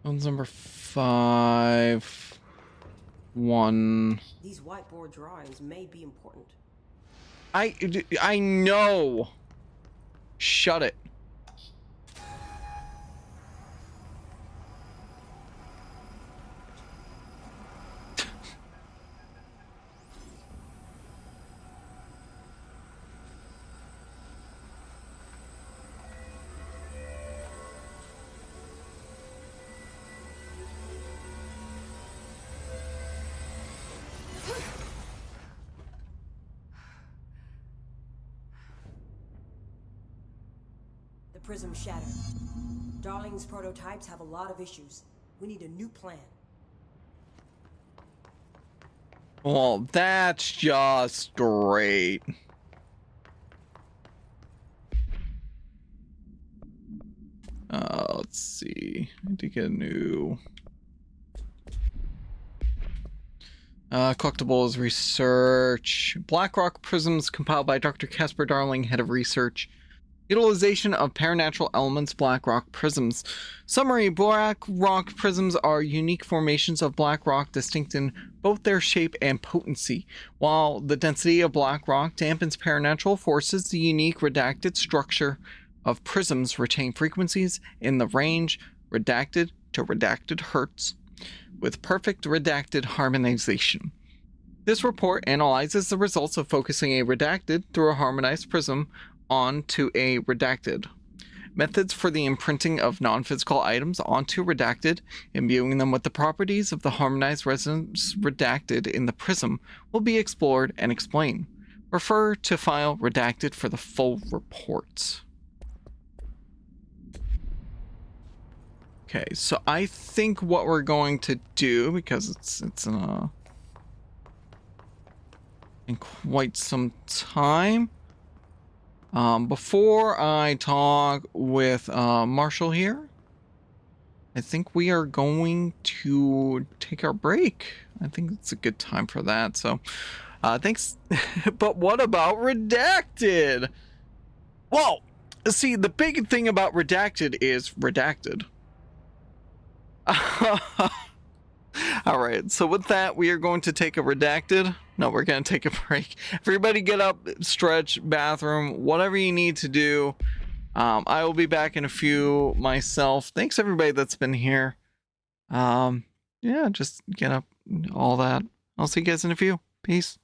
One's number 5. 1. These whiteboard drawings may be important. I know. Shut it. The prism shattered. Darling's prototypes have a lot of issues. We need a new plan. Well, that's just great. Let's see. I need to get a new collectibles research. Blackrock prisms compiled by Dr. Casper Darling, head of research. Utilization of paranatural elements, Blackrock prisms. Summary: Blackrock prisms are unique formations of black rock, distinct in both their shape and potency. While the density of black rock dampens paranatural forces, the unique redacted structure of prisms retain frequencies in the range redacted to redacted hertz, with perfect redacted harmonization. This report analyzes the results of focusing a redacted through a harmonized prism onto a redacted. Methods for the imprinting of non-physical items onto redacted, imbuing them with the properties of the harmonized resonance redacted in the prism, will be explored and explained. Refer to file redacted for the full report. Okay, so I think what we're going to do, because it's in quite some time, before I talk with Marshall here, I think we are going to take our break. I think it's a good time for that. So, thanks. But what about Redacted? Well, see, the big thing about Redacted is Redacted. All right, so with that, we are going to take a Redacted. No, we're going to take a break. Everybody get up, stretch, bathroom, whatever you need to do. I will be back in a few myself. Thanks everybody that's been here. Yeah, just get up, all that. I'll see you guys in a few. Peace.